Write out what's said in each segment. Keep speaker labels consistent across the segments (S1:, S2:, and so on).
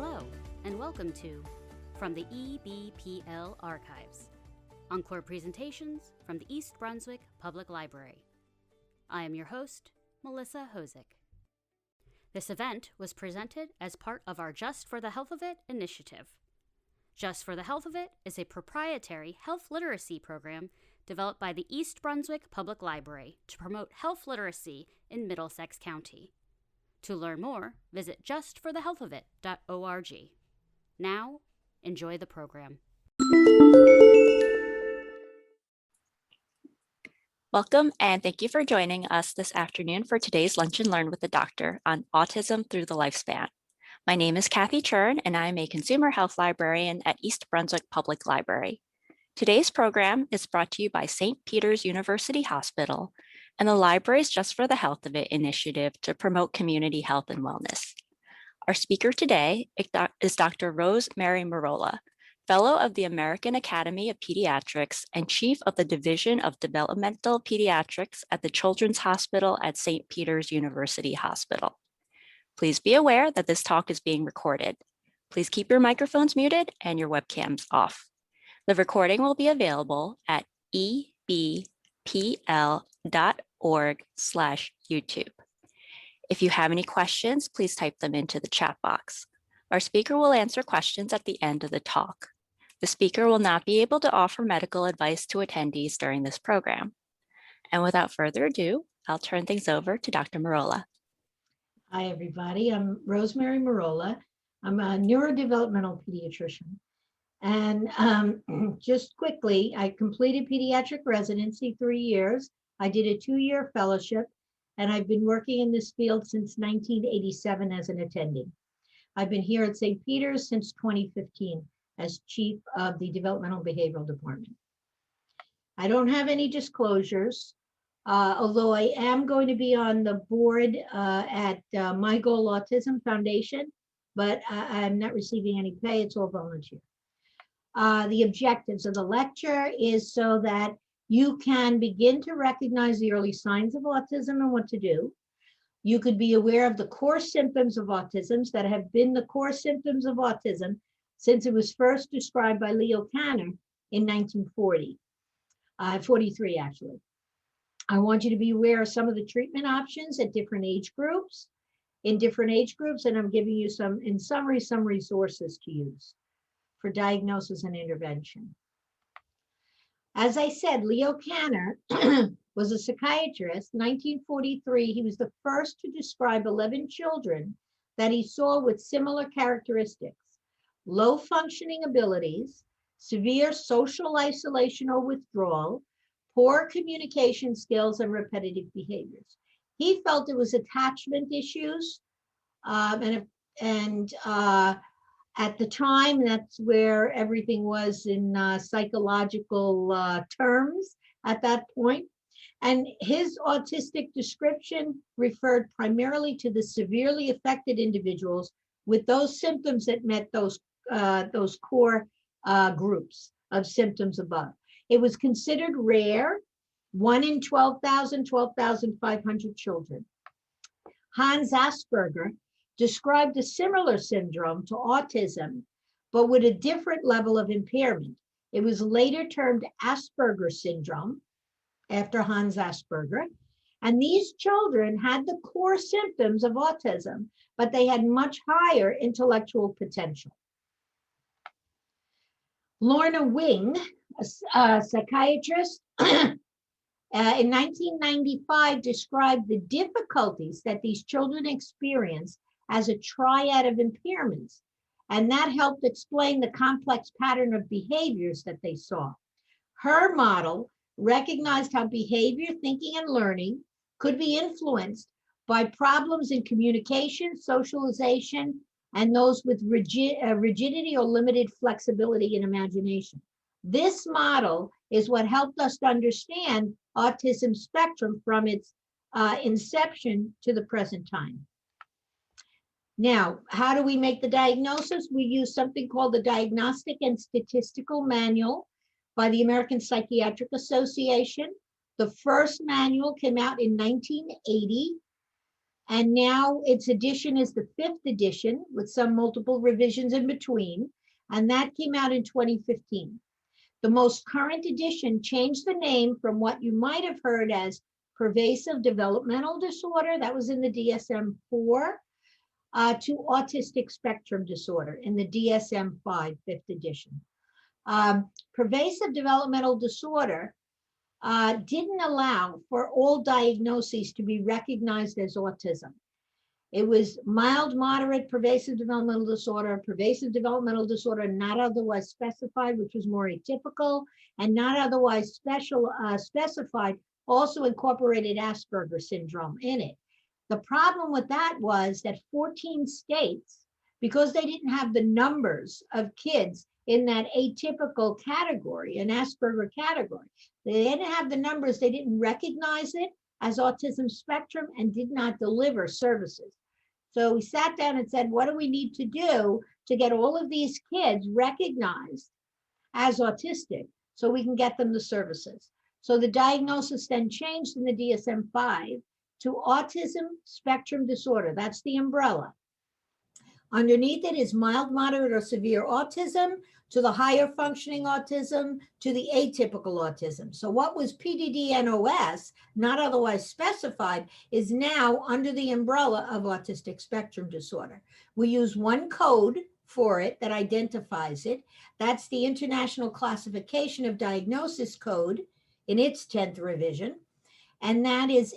S1: Hello, and welcome to From the EBPL Archives, Encore presentations from the East Brunswick Public Library. I am your host, Melissa Hosick. This event was presented as part of our Just for the Health of It initiative. Just for the Health of It is a proprietary health literacy program developed by the East Brunswick Public Library to promote health literacy in Middlesex County. To learn more, visit justforthehealthofit.org. Now, enjoy the program.
S2: Welcome, and thank you for joining us this afternoon for today's Lunch and Learn with the Doctor on autism through the lifespan. My name is Kathy Churn, and I'm a consumer health librarian at East Brunswick Public Library. Today's program is brought to you by St. Peter's University Hospital and the library's Just for the Health of It initiative to promote community health and wellness. Our speaker today is Dr. Mary Merola, Fellow of the American Academy of Pediatrics and Chief of the Division of Developmental Pediatrics at the Children's Hospital at St. Peter's University Hospital. Please be aware that this talk is being recorded. Please keep your microphones muted and your webcams off. The recording will be available at ebpl.org/YouTube. If you have any questions, please type them into the chat box. Our speaker will answer questions at the end of the talk. The speaker will not be able to offer medical advice to attendees during this program. And without further ado, I'll turn things over to Dr. Merola.
S3: Hi, everybody. I'm Mary Merola. I'm a neurodevelopmental pediatrician. And just quickly, I completed pediatric residency 3 years. I did a 2-year fellowship, and I've been working in this field since 1987 as an attending. I've been here at St. Peter's since 2015 as chief of the developmental behavioral department. I don't have any disclosures, although I am going to be on the board at My Goal Autism Foundation, but I'm not receiving any pay. It's all volunteer. The objectives of the lecture is so that you can begin to recognize the early signs of autism and what to do. You could be aware of the core symptoms of autism that have been the core symptoms of autism since it was first described by Leo Kanner in 1943 actually. I want you to be aware of some of the treatment options at different age groups, and I'm giving you in summary, some resources to use for diagnosis and intervention. As I said, Leo Kanner was a psychiatrist. 1943, he was the first to describe 11 children that he saw with similar characteristics: low functioning abilities, severe social isolation or withdrawal, poor communication skills, and repetitive behaviors. He felt it was attachment issues, at the time, that's where everything was in psychological terms at that point. And his autistic description referred primarily to the severely affected individuals with those symptoms that met those core groups of symptoms above. It was considered rare, 1 in 12,000, 12,500 children. Hans Asperger described a similar syndrome to autism, but with a different level of impairment. It was later termed Asperger syndrome after Hans Asperger. And these children had the core symptoms of autism, but they had much higher intellectual potential. Lorna Wing, a psychiatrist, in 1995 described the difficulties that these children experienced as a triad of impairments, and that helped explain the complex pattern of behaviors that they saw. Her model recognized how behavior, thinking, and learning could be influenced by problems in communication, socialization, and those with rigidity or limited flexibility in imagination. This model is what helped us to understand autism spectrum from its inception to the present time. Now, how do we make the diagnosis? We use something called the Diagnostic and Statistical Manual by the American Psychiatric Association. The first manual came out in 1980, And now its edition is the 5th edition with some multiple revisions in between. And that came out in 2015. The most current edition changed the name from what you might have heard as pervasive developmental disorder, that was in the DSM-4, to autistic spectrum disorder in the DSM-5, 5th edition. Pervasive developmental disorder didn't allow for all diagnoses to be recognized as autism. It was mild, moderate, pervasive developmental disorder not otherwise specified, which was more atypical, and not otherwise specified, also incorporated Asperger's syndrome in it. The problem with that was that 14 states, because they didn't have the numbers of kids in that atypical category, an Asperger category, they didn't have the numbers, they didn't recognize it as autism spectrum and did not deliver services. So we sat down and said, what do we need to do to get all of these kids recognized as autistic so we can get them the services? So the diagnosis then changed in the DSM-5 to autism spectrum disorder. That's the umbrella. Underneath it is mild, moderate, or severe autism, to the higher functioning autism, to the atypical autism. So what was PDD-NOS, not otherwise specified, is now under the umbrella of autistic spectrum disorder. We use one code for it that identifies it. That's the International Classification of Diagnosis Code in its 10th revision, and that is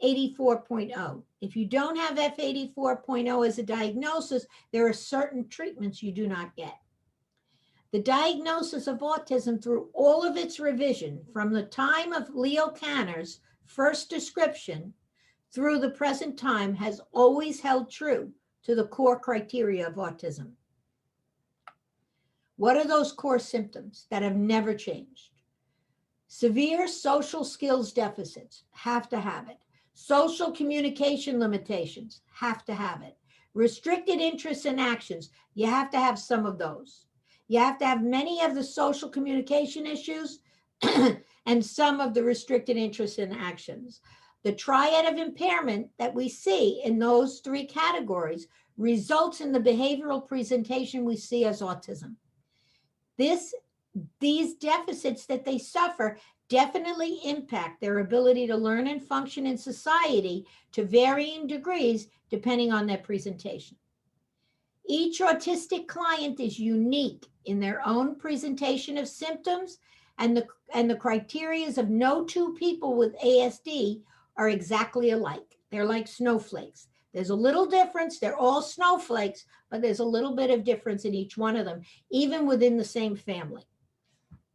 S3: F84.0. If you don't have F84.0 as a diagnosis, there are certain treatments you do not get. The diagnosis of autism through all of its revision, from the time of Leo Kanner's first description through the present time, has always held true to the core criteria of autism. What are those core symptoms that have never changed? Severe social skills deficits, have to have it. Social communication limitations, have to have it. Restricted interests and actions, you have to have some of those. You have to have many of the social communication issues and some of the restricted interests and actions. The triad of impairment that we see in those 3 categories results in the behavioral presentation we see as autism. These deficits that they suffer definitely impact their ability to learn and function in society to varying degrees depending on their presentation. Each autistic client is unique in their own presentation of symptoms, and the criteria of no 2 people with ASD are exactly alike. They're like snowflakes. There's a little difference. They're all snowflakes, but there's a little bit of difference in each one of them, even within the same family.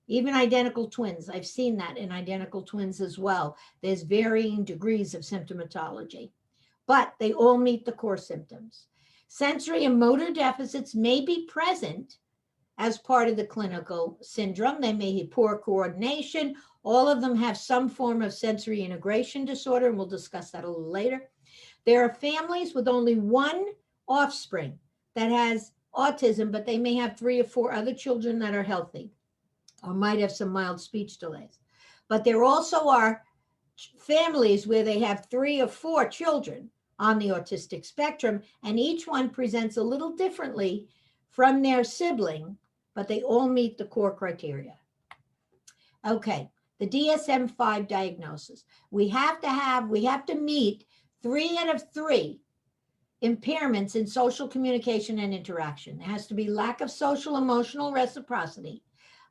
S3: Even identical twins, I've seen that in identical twins as well. There's varying degrees of symptomatology, but they all meet the core symptoms. Sensory and motor deficits may be present as part of the clinical syndrome. They may have poor coordination. All of them have some form of sensory integration disorder, and we'll discuss that a little later. There are families with only 1 offspring that has autism, but they may have 3 or 4 other children that are healthy or might have some mild speech delays. But there also are families where they have 3 or 4 children on the autistic spectrum, and each one presents a little differently from their sibling, but they all meet the core criteria. Okay, the DSM-5 diagnosis. We have to meet 3 out of 3 impairments in social communication and interaction. There has to be lack of social emotional reciprocity,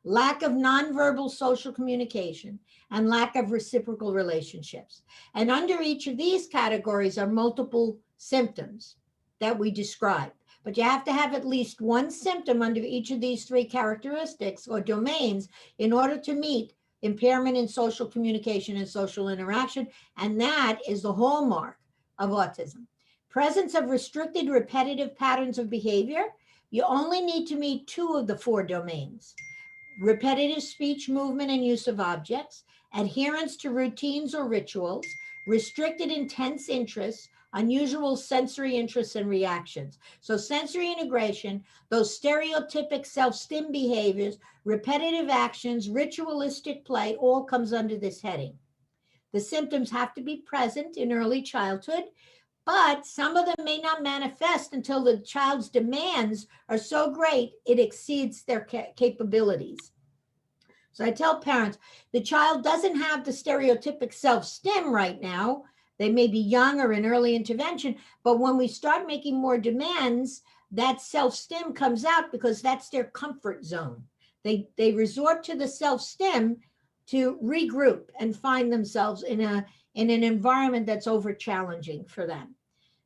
S3: lack of nonverbal social communication, and lack of reciprocal relationships. And under each of these categories are multiple symptoms that we describe. But you have to have at least 1 symptom under each of these 3 characteristics or domains in order to meet impairment in social communication and social interaction. And that is the hallmark of autism. Presence of restricted repetitive patterns of behavior. You only need to meet 2 of the 4 domains. Repetitive speech, movement, and use of objects, adherence to routines or rituals, restricted intense interests, unusual sensory interests and reactions. So sensory integration, those stereotypic self-stim behaviors, repetitive actions, ritualistic play, all comes under this heading. The symptoms have to be present in early childhood. but some of them may not manifest until the child's demands are so great it exceeds their capabilities. So I tell parents, the child doesn't have the stereotypic self-stim right now. They may be young or in early intervention, but when we start making more demands, that self-stim comes out because that's their comfort zone. They resort to the self-stim to regroup and find themselves in an environment that's over challenging for them.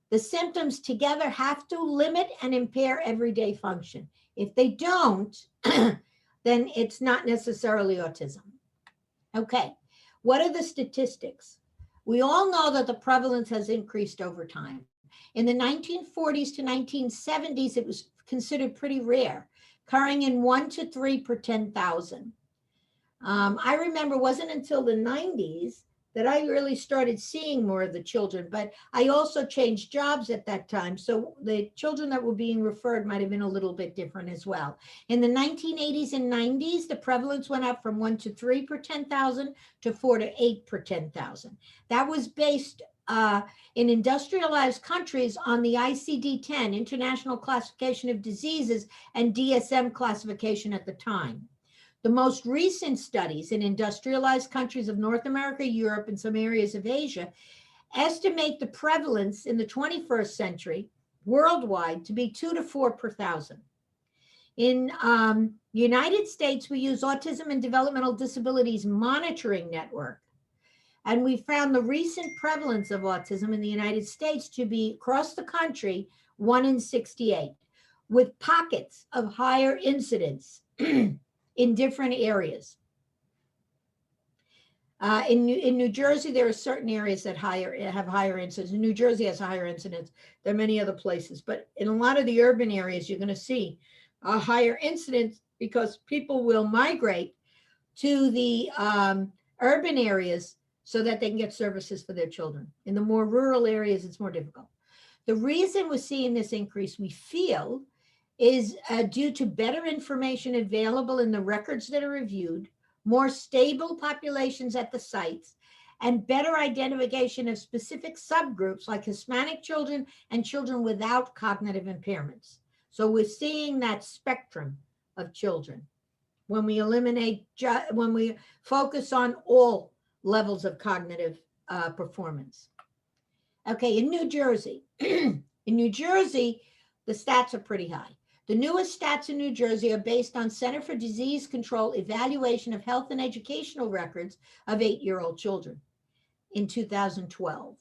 S3: The symptoms together have to limit and impair everyday function. If they don't, then it's not necessarily autism. Okay, what are the statistics? We all know that the prevalence has increased over time. In the 1940s to 1970s, it was considered pretty rare, occurring in 1 to 3 per 10,000. I remember it wasn't until the 90s that I really started seeing more of the children, but I also changed jobs at that time. So the children that were being referred might have been a little bit different as well. In the 1980s and 90s, the prevalence went up from 1 to 3 per 10,000 to 4 to 8 per 10,000. That was based in industrialized countries on the ICD-10, International Classification of Diseases, and DSM classification at the time. The most recent studies in industrialized countries of North America, Europe, and some areas of Asia estimate the prevalence in the 21st century worldwide to be 2 to 4 per 1,000. In the United States, we use Autism and Developmental Disabilities Monitoring Network. And we found the recent prevalence of autism in the United States to be across the country 1 in 68, with pockets of higher incidence in different areas. In New Jersey, there are certain areas that have higher incidence. New Jersey has a higher incidence than many other places, but in a lot of the urban areas, you're going to see a higher incidence because people will migrate to the urban areas so that they can get services for their children. In the more rural areas, it's more difficult. The reason we're seeing this increase, we feel, is due to better information available in the records that are reviewed, more stable populations at the sites, and better identification of specific subgroups like Hispanic children and children without cognitive impairments. So we're seeing that spectrum of children when we when we focus on all levels of cognitive performance. Okay, in New Jersey, the stats are pretty high. The newest stats in New Jersey are based on Center for Disease Control evaluation of health and educational records of 8-year-old children in 2012.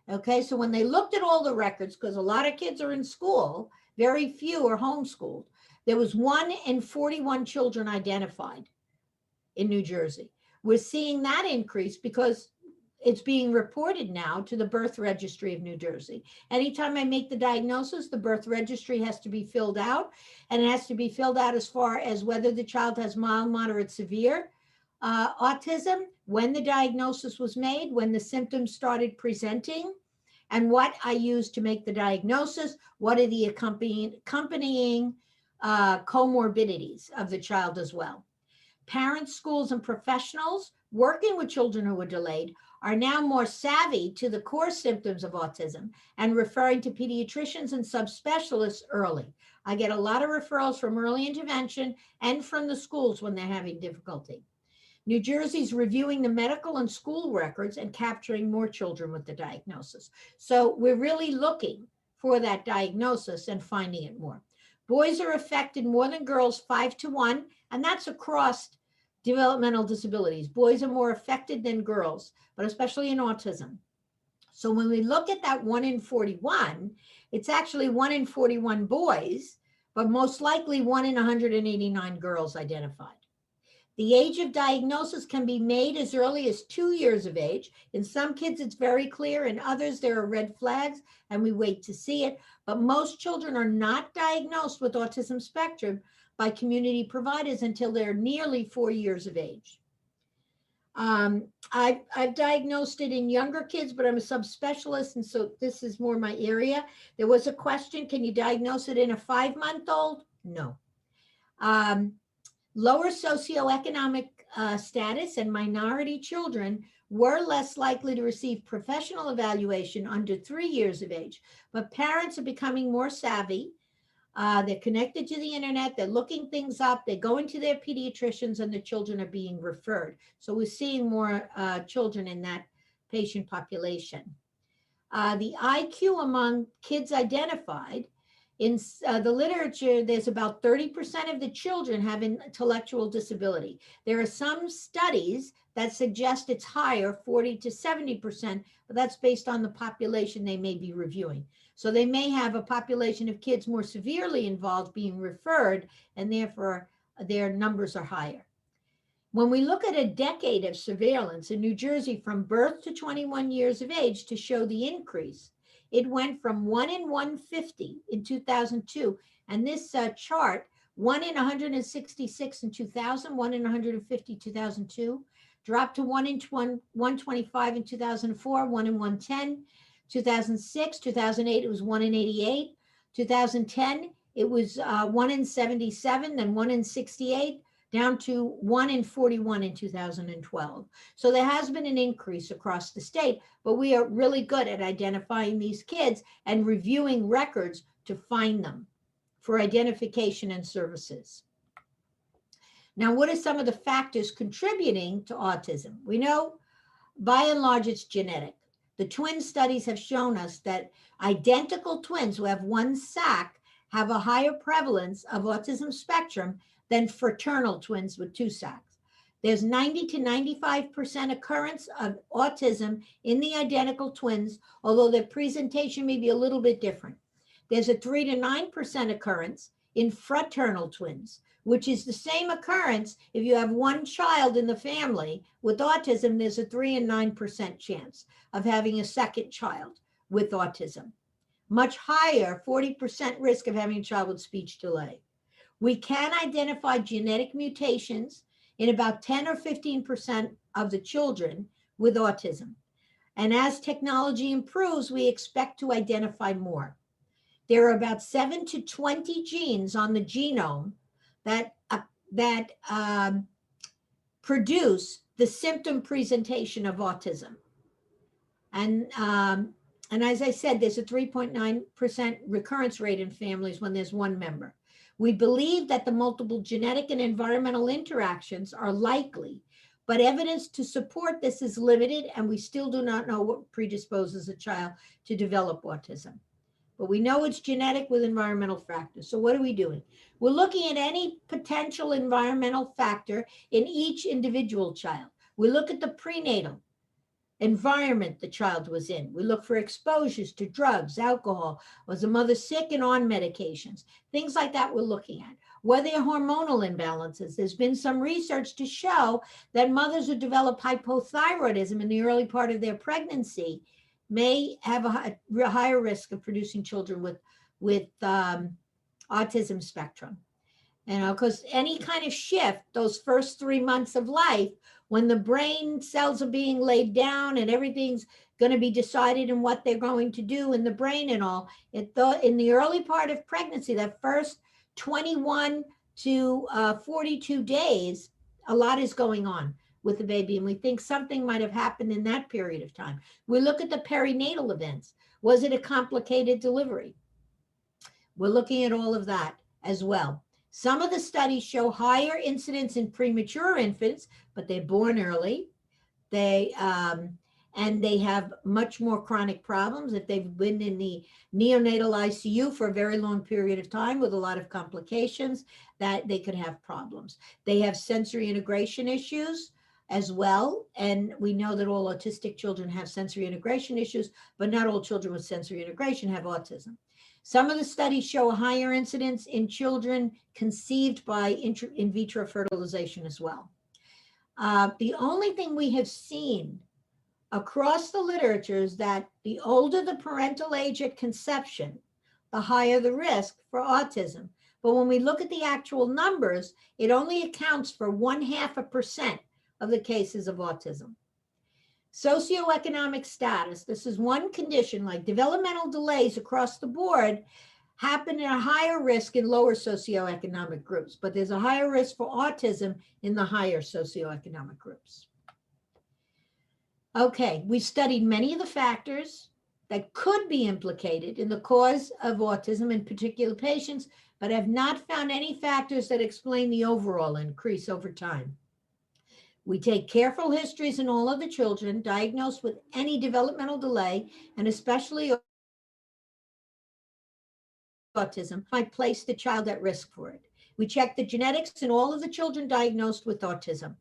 S3: Okay, so when they looked at all the records, because a lot of kids are in school, very few are homeschooled, there was 1 in 41 children identified in New Jersey. We're seeing that increase because it's being reported now to the birth registry of New Jersey. Anytime I make the diagnosis, the birth registry has to be filled out, and it has to be filled out as far as whether the child has mild, moderate, severe autism, when the diagnosis was made, when the symptoms started presenting, and what I used to make the diagnosis, what are the accompanying comorbidities of the child as well. Parents, schools, and professionals working with children who were delayed are now more savvy to the core symptoms of autism and referring to pediatricians and subspecialists early. I get a lot of referrals from early intervention and from the schools when they're having difficulty. New Jersey's reviewing the medical and school records and capturing more children with the diagnosis. So we're really looking for that diagnosis and finding it more. Boys are affected more than girls 5 to 1, and that's across developmental disabilities. Boys are more affected than girls, but especially in autism. So when we look at that 1 in 41, it's actually 1 in 41 boys, but most likely 1 in 189 girls identified. The age of diagnosis can be made as early as 2 years of age. In some kids, it's very clear. In others, there are red flags, and we wait to see it. But most children are not diagnosed with autism spectrum by community providers until they're nearly 4 years of age. I've diagnosed it in younger kids, but I'm a subspecialist, and so this is more my area. There was a question, can you diagnose it in a 5-month-old? No. Lower socioeconomic status and minority children were less likely to receive professional evaluation under 3 years of age. But parents are becoming more savvy. They're connected to the internet. They're looking things up. They're going to their pediatricians, and the children are being referred. So we're seeing more children in that patient population. The IQ among kids identified in the literature, there's about 30% of the children have intellectual disability. There are some studies that suggest it's higher, 40 to 70%, but that's based on the population they may be reviewing. So they may have a population of kids more severely involved being referred, and therefore their numbers are higher. When we look at a decade of surveillance in New Jersey from birth to 21 years of age to show the increase, it went from 1 in 150 in 2002. And this chart, 1 in 166 in 2000, 1 in 150 2002, dropped to 1 in 125 in 2004, 1 in 110, 2006, 2008, it was 1 in 88, 2010, it was 1 in 77, then 1 in 68, down to 1 in 41 in 2012. So there has been an increase across the state, but we are really good at identifying these kids and reviewing records to find them for identification and services. Now, what are some of the factors contributing to autism? We know by and large it's genetic. The twin studies have shown us that identical twins who have one sac have a higher prevalence of autism spectrum than fraternal twins with 2 sacs. There's 90 to 95% occurrence of autism in the identical twins, although their presentation may be a little bit different. There's a 3 to 9% occurrence in fraternal twins, which is the same occurrence if you have one child in the family with autism. There's a 3 and 9% chance of having a second child with autism. Much higher, 40% risk of having a child with speech delay. We can identify genetic mutations in about 10 or 15% of the children with autism. And as technology improves, we expect to identify more. There are about 7 to 20 genes on the genome that produce the symptom presentation of autism. And as I said, there's a 3.9% recurrence rate in families when there's one member. We believe that the multiple genetic and environmental interactions are likely, but evidence to support this is limited, and we still do not know what predisposes a child to develop autism. But we know it's genetic with environmental factors. So what are we doing? We're looking at any potential environmental factor in each individual child. We look at the prenatal environment the child was in. We look for exposures to drugs, alcohol. Was the mother sick and on medications? Things like that we're looking at. Were there hormonal imbalances? There's been some research to show that mothers who develop hypothyroidism in the early part of their pregnancy may have a higher risk of producing children with autism spectrum. You know, because any kind of shift, those first 3 months of life, when the brain cells are being laid down and everything's going to be decided in what they're going to do in the brain and all, in the early part of pregnancy, that first 21 to 42 days, a lot is going on with the baby, and we think something might have happened in that period of time. We look at the perinatal events. Was it a complicated delivery? We're looking at all of that as well. Some of the studies show higher incidence in premature infants, but they're born early. And they have much more chronic problems. If they've been in the neonatal ICU for a very long period of time with a lot of complications, that they could have problems. They have sensory integration issues as well. And we know that all autistic children have sensory integration issues, but not all children with sensory integration have autism. Some of the studies show a higher incidence in children conceived by in vitro fertilization as well. The only thing we have seen across the literature is that the older the parental age at conception, the higher the risk for autism. But when we look at the actual numbers, it only accounts for 0.5% of the cases of autism. Socioeconomic status, this is one condition, like developmental delays across the board, happen at a higher risk in lower socioeconomic groups, but there's a higher risk for autism in the higher socioeconomic groups. Okay, we studied many of the factors that could be implicated in the cause of autism in particular patients, but have not found any factors that explain the overall increase over time. We take careful histories in all of the children diagnosed with any developmental delay, and especially autism, might place the child at risk for it. We check the genetics in all of the children diagnosed with autism.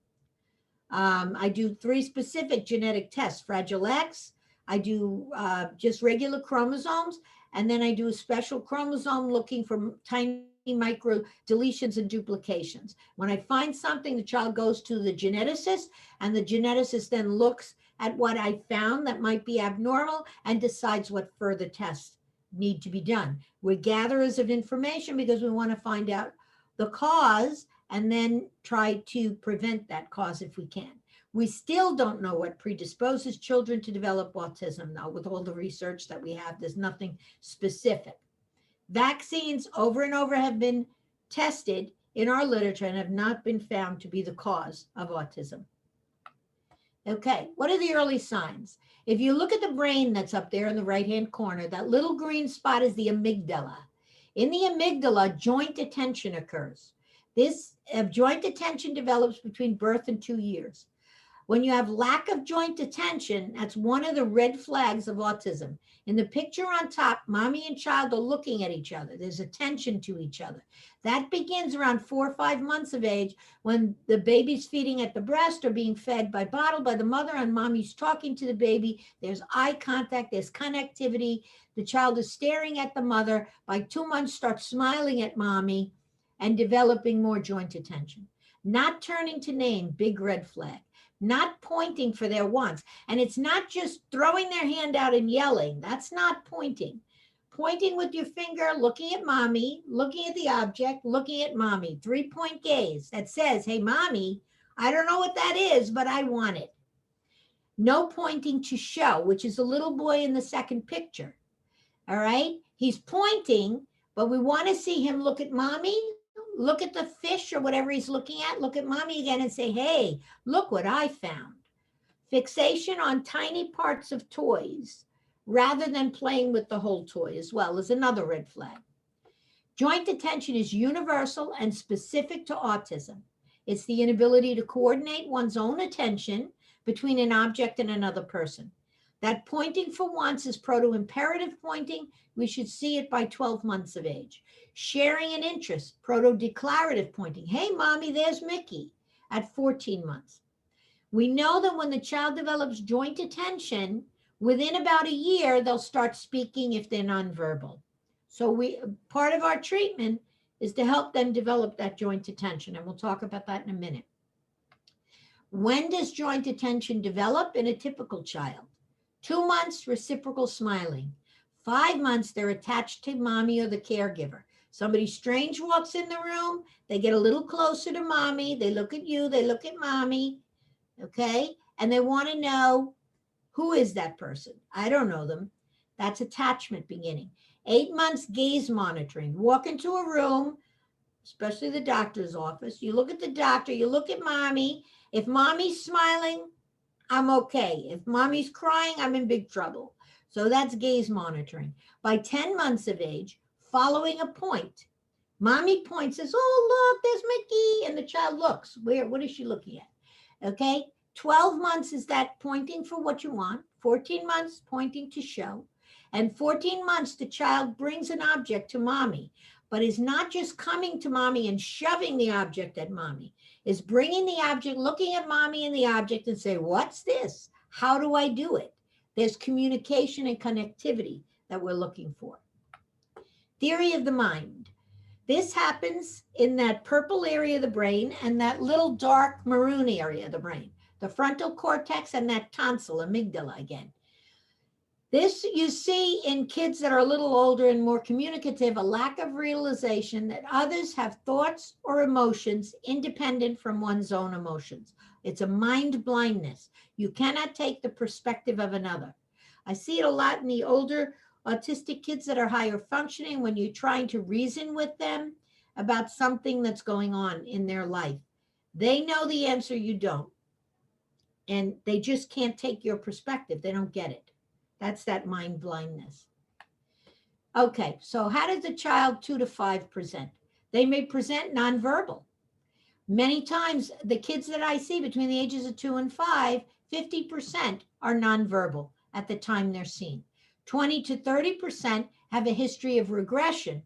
S3: I do 3 specific genetic tests, Fragile X, I do just regular chromosomes, and then I do a special chromosome looking for tiny micro deletions and duplications. When I find something, the child goes to the geneticist, and the geneticist then looks at what I found that might be abnormal and decides what further tests need to be done. We're gatherers of information because we want to find out the cause and then try to prevent that cause if we can. We still don't know what predisposes children to develop autism, though. With all the research that we have, there's nothing specific. Vaccines over and over have been tested in our literature and have not been found to be the cause of autism. Okay, what are the early signs? If you look at the brain that's up there in the right-hand corner, that little green spot is the amygdala. In the amygdala, joint attention occurs. This joint attention develops between birth and 2 years. When you have lack of joint attention, that's one of the red flags of autism. In the picture on top, mommy and child are looking at each other. There's attention to each other. That begins around 4 or 5 months of age when the baby's feeding at the breast or being fed by bottle by the mother, and mommy's talking to the baby. There's eye contact, there's connectivity. The child is staring at the mother. By 2 months, starts smiling at mommy and developing more joint attention. Not turning to name, big red flag. Not pointing for their wants. And it's not just throwing their hand out and yelling. That's not pointing. Pointing with your finger, looking at mommy, looking at the object, looking at mommy. 3-point gaze that says, hey, mommy, I don't know what that is, but I want it. No pointing to show, which is a little boy in the second picture. All right? He's pointing, but we want to see him look at mommy, look at the fish or whatever he's looking at, look at mommy again and say, hey, look what I found. Fixation on tiny parts of toys rather than playing with the whole toy as well is another red flag. Joint attention is universal and specific to autism. It's the inability to coordinate one's own attention between an object and another person. That pointing for once is proto-imperative pointing. We should see it by 12 months of age. Sharing an interest, proto-declarative pointing. Hey, mommy, there's Mickey at 14 months. We know that when the child develops joint attention, within about a year, they'll start speaking if they're nonverbal. So part of our treatment is to help them develop that joint attention, and we'll talk about that in a minute. When does joint attention develop in a typical child? 2 months, reciprocal smiling. 5 months, they're attached to mommy or the caregiver. Somebody strange walks in the room, they get a little closer to mommy, they look at you, they look at mommy, okay? And they want to know, who is that person? I don't know them. That's attachment beginning. 8 months, gaze monitoring. Walk into a room, especially the doctor's office. You look at the doctor, you look at mommy. If mommy's smiling, I'm okay. If mommy's crying, I'm in big trouble. So that's gaze monitoring. By 10 months of age, following a point, mommy points, says, oh, look, there's Mickey. And the child looks. What is she looking at? Okay. 12 months is that pointing for what you want. 14 months, pointing to show. And 14 months, the child brings an object to mommy, but is not just coming to mommy and shoving the object at mommy. Is bringing the object, looking at mommy and the object and say, what's this? How do I do it? There's communication and connectivity that we're looking for. Theory of the mind. This happens in that purple area of the brain and that little dark maroon area of the brain, the frontal cortex and that tonsil, amygdala again. This you see in kids that are a little older and more communicative, a lack of realization that others have thoughts or emotions independent from one's own emotions. It's a mind blindness. You cannot take the perspective of another. I see it a lot in the older autistic kids that are higher functioning, when you're trying to reason with them about something that's going on in their life, they know the answer, you don't. And they just can't take your perspective. They don't get it. That's that mind blindness. Okay, so how does a child 2 to 5 present? They may present nonverbal. Many times, the kids that I see between the ages of 2 and 5, 50% are nonverbal at the time they're seen. 20 to 30% have a history of regression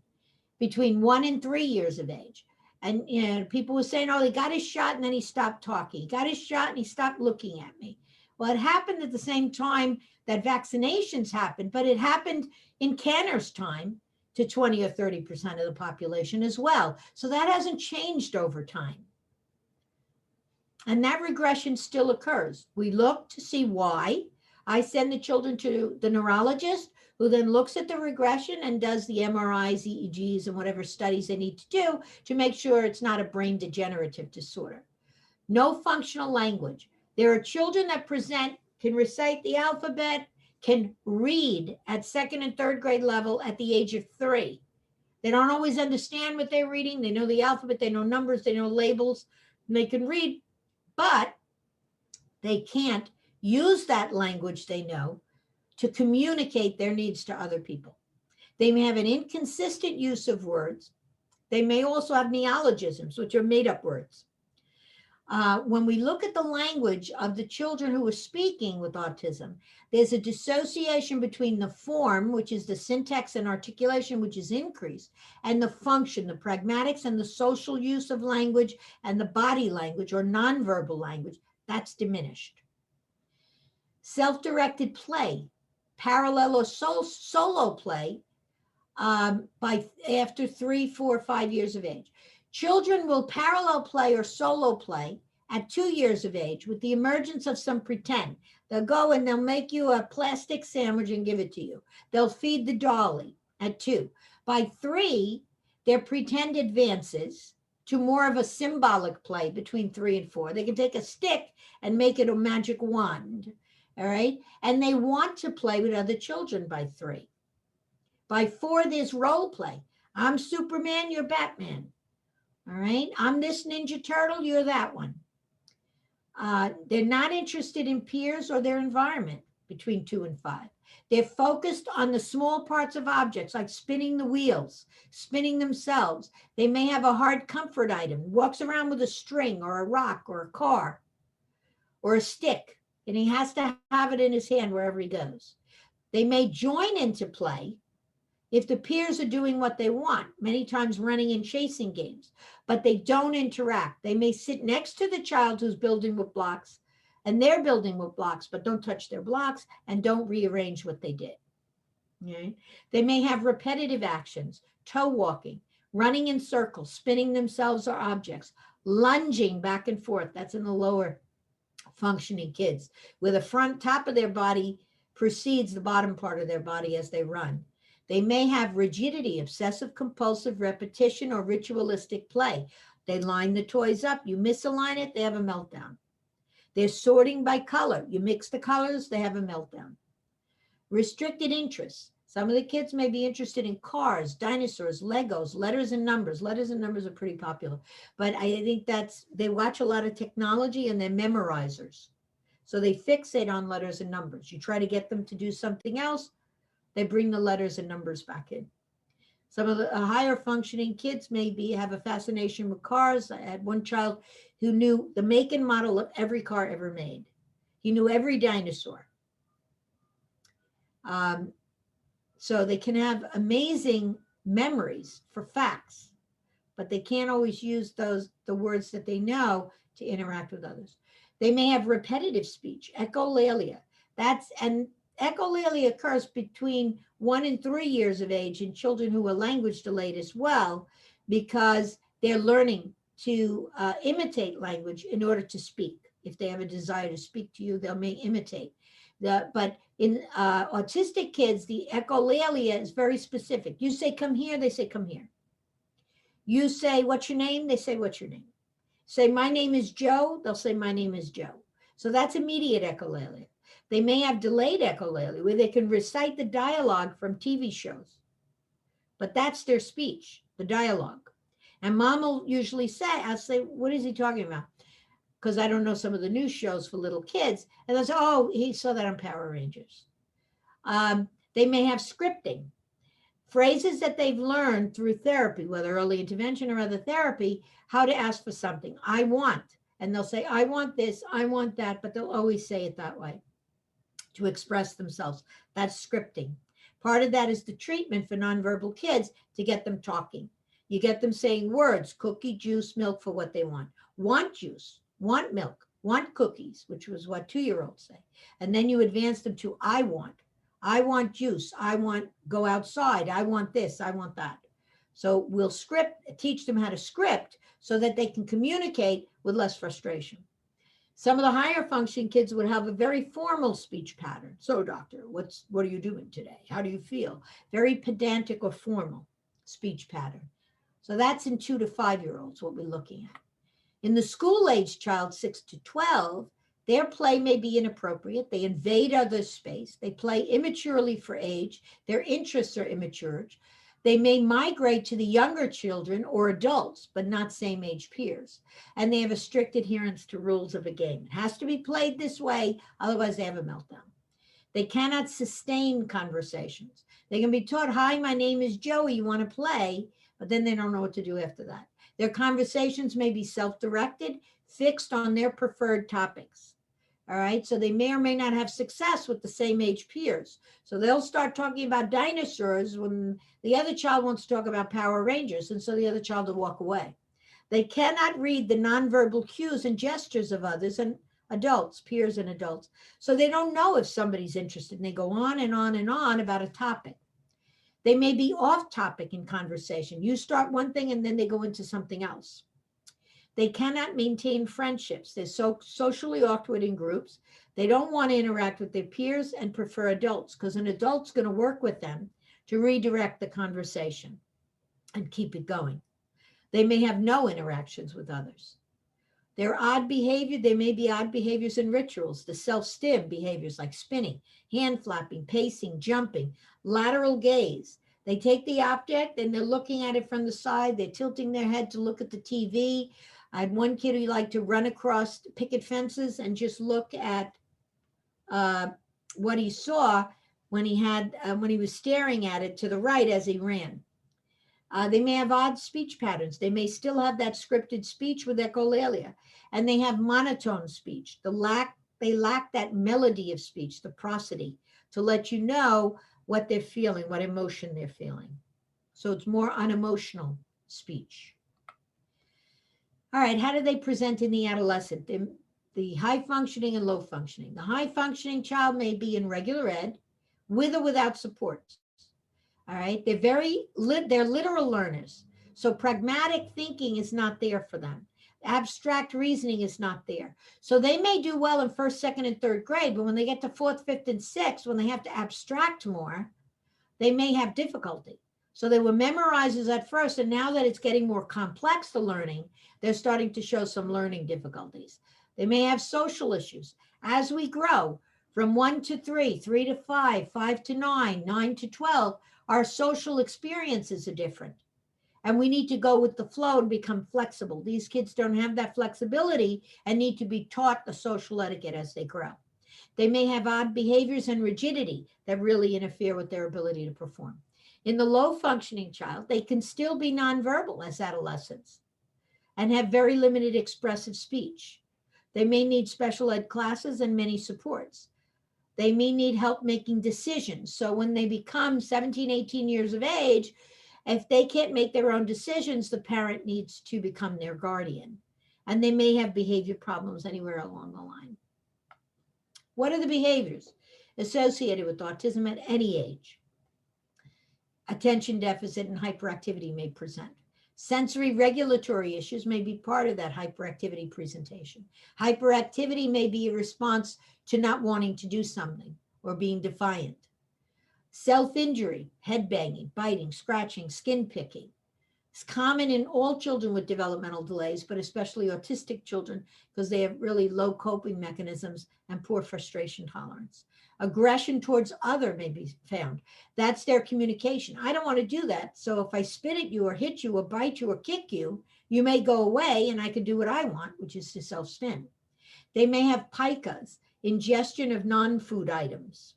S3: between 1 and 3 years of age. And people were saying, oh, he got his shot and then he stopped talking. He got his shot and he stopped looking at me. Well, it happened at the same time that vaccinations happened, but it happened in Kanner's time to 20 or 30% of the population as well. So that hasn't changed over time. And that regression still occurs. We look to see why. I send the children to the neurologist, who then looks at the regression and does the MRIs, EEGs, and whatever studies they need to do to make sure it's not a brain degenerative disorder. No functional language. There are children that present, can recite the alphabet, can read at 2nd and 3rd grade level at the age of 3. They don't always understand what they're reading. They know the alphabet, they know numbers, they know labels, and they can read, but they can't use that language they know to communicate their needs to other people. They may have an inconsistent use of words. They may also have neologisms, which are made-up words. When we look at the language of the children who are speaking with autism, there's a dissociation between the form, which is the syntax and articulation, which is increased, and the function, the pragmatics and the social use of language and the body language or nonverbal language, that's diminished. Self-directed play, parallel or solo play by after 3, 4, 5 years of age. Children will parallel play or solo play at 2 years of age with the emergence of some pretend. They'll go and they'll make you a plastic sandwich and give it to you. They'll feed the dolly at 2. By 3, their pretend advances to more of a symbolic play between 3 and 4. They can take a stick and make it a magic wand, all right? And they want to play with other children by 3. By 4, there's role play. I'm Superman, you're Batman. All right, I'm this Ninja Turtle, you're that one. They're not interested in peers or their environment between 2 and 5. They're focused on the small parts of objects like spinning the wheels, spinning themselves. They may have a hard comfort item, walks around with a string or a rock or a car or a stick, and he has to have it in his hand wherever he goes. They may join into play if the peers are doing what they want, many times running and chasing games, but they don't interact. They may sit next to the child who's building with blocks, and they're building with blocks, but don't touch their blocks and don't rearrange what they did. Okay? They may have repetitive actions, toe walking, running in circles, spinning themselves or objects, lunging back and forth. That's in the lower functioning kids, where the front top of their body precedes the bottom part of their body as they run. They may have rigidity, obsessive compulsive repetition, or ritualistic play. They line the toys up. You misalign it, they have a meltdown. They're sorting by color. You mix the colors, they have a meltdown. Restricted interests. Some of the kids may be interested in cars, dinosaurs, Legos, letters and numbers. Letters and numbers are pretty popular. But I think they watch a lot of technology and they're memorizers. So they fixate on letters and numbers. You try to get them to do something else, they bring the letters and numbers back in. Some of the higher functioning kids maybe have a fascination with cars. I had one child who knew the make and model of every car ever made. He knew every dinosaur. So they can have amazing memories for facts, but they can't always use the words that they know to interact with others. They may have repetitive speech, echolalia. Echolalia occurs between 1 and 3 years of age in children who are language delayed as well, because they're learning to imitate language in order to speak. If they have a desire to speak to you, they may imitate. But in autistic kids, the echolalia is very specific. You say, come here, they say, come here. You say, what's your name? They say, what's your name? Say, my name is Joe. They'll say, my name is Joe. So that's immediate echolalia. They may have delayed echolalia where they can recite the dialogue from TV shows, but that's their speech, the dialogue. And mom will usually say, I'll say, what is he talking about? Because I don't know some of the news shows for little kids. And they'll say, oh, he saw that on Power Rangers. They may have scripting. Phrases that they've learned through therapy, whether early intervention or other therapy, how to ask for something. I want. And they'll say, I want this, I want that, but they'll always say it that way to express themselves. That's scripting. Part of that is the treatment for nonverbal kids to get them talking. You get them saying words, cookie, juice, milk for what they want juice, want milk, want cookies, which was what 2-year-olds say. And then you advance them to I want juice, I want go outside, I want this, I want that. So we'll teach them how to script so that they can communicate with less frustration. Some of the higher functioning kids would have a very formal speech pattern. So doctor, what are you doing today? How do you feel? Very pedantic or formal speech pattern. So that's in 2 to 5-year-olds, what we're looking at. In the school age child, 6 to 12, their play may be inappropriate. They invade others' space. They play immaturely for age. Their interests are immature. They may migrate to the younger children or adults, but not same age peers. And they have a strict adherence to rules of a game. It has to be played this way, otherwise they have a meltdown. They cannot sustain conversations. They can be taught, hi, my name is Joey, you want to play? But then they don't know what to do after that. Their conversations may be self-directed, fixed on their preferred topics. All right, so they may or may not have success with the same age peers. So they'll start talking about dinosaurs when the other child wants to talk about Power Rangers, and so the other child will walk away. They cannot read the nonverbal cues and gestures of others and adults, peers and adults. So they don't know if somebody's interested, and they go on and on and on about a topic. They may be off topic in conversation. You start one thing and then they go into something else. They cannot maintain friendships. They're so socially awkward in groups. They don't want to interact with their peers and prefer adults because an adult's going to work with them to redirect the conversation and keep it going. They may have no interactions with others. Their odd behavior, there may be odd behaviors and rituals, the self-stim behaviors like spinning, hand flapping, pacing, jumping, lateral gaze. They take the object and they're looking at it from the side. They're tilting their head to look at the TV. I had one kid who liked to run across picket fences and just look at what he saw when he was staring at it to the right as he ran. They may have odd speech patterns. They may still have that scripted speech with echolalia, and they have monotone speech. They lack that melody of speech, the prosody, to let you know what they're feeling, what emotion they're feeling. So it's more unemotional speech. All right, how do they present in the adolescent? The high functioning and low functioning. The high functioning child may be in regular ed with or without support. All right, they're literal learners. So pragmatic thinking is not there for them. Abstract reasoning is not there. So they may do well in 1st, 2nd, and 3rd grade, but when they get to 4th, 5th, and 6th, when they have to abstract more, they may have difficulty. So they were memorizers at first, and now that it's getting more complex, the learning, they're starting to show some learning difficulties. They may have social issues. As we grow from 1 to 3, 3 to 5, 5 to 9, 9 to 12, our social experiences are different. And we need to go with the flow and become flexible. These kids don't have that flexibility and need to be taught the social etiquette as they grow. They may have odd behaviors and rigidity that really interfere with their ability to perform. In the low functioning child, they can still be nonverbal as adolescents and have very limited expressive speech. They may need special ed classes and many supports. They may need help making decisions. So when they become 17, 18 years of age, if they can't make their own decisions, the parent needs to become their guardian. And they may have behavior problems anywhere along the line. What are the behaviors associated with autism at any age? Attention deficit and hyperactivity may present. Sensory regulatory issues may be part of that hyperactivity presentation. Hyperactivity may be a response to not wanting to do something or being defiant. Self-injury, head banging, biting, scratching, skin picking. It's common in all children with developmental delays, but especially autistic children, because they have really low coping mechanisms and poor frustration tolerance. Aggression towards other may be found. That's their communication. I don't want to do that. So if I spit at you or hit you or bite you or kick you, you may go away and I can do what I want, which is to self-stim. They may have picas, ingestion of non-food items.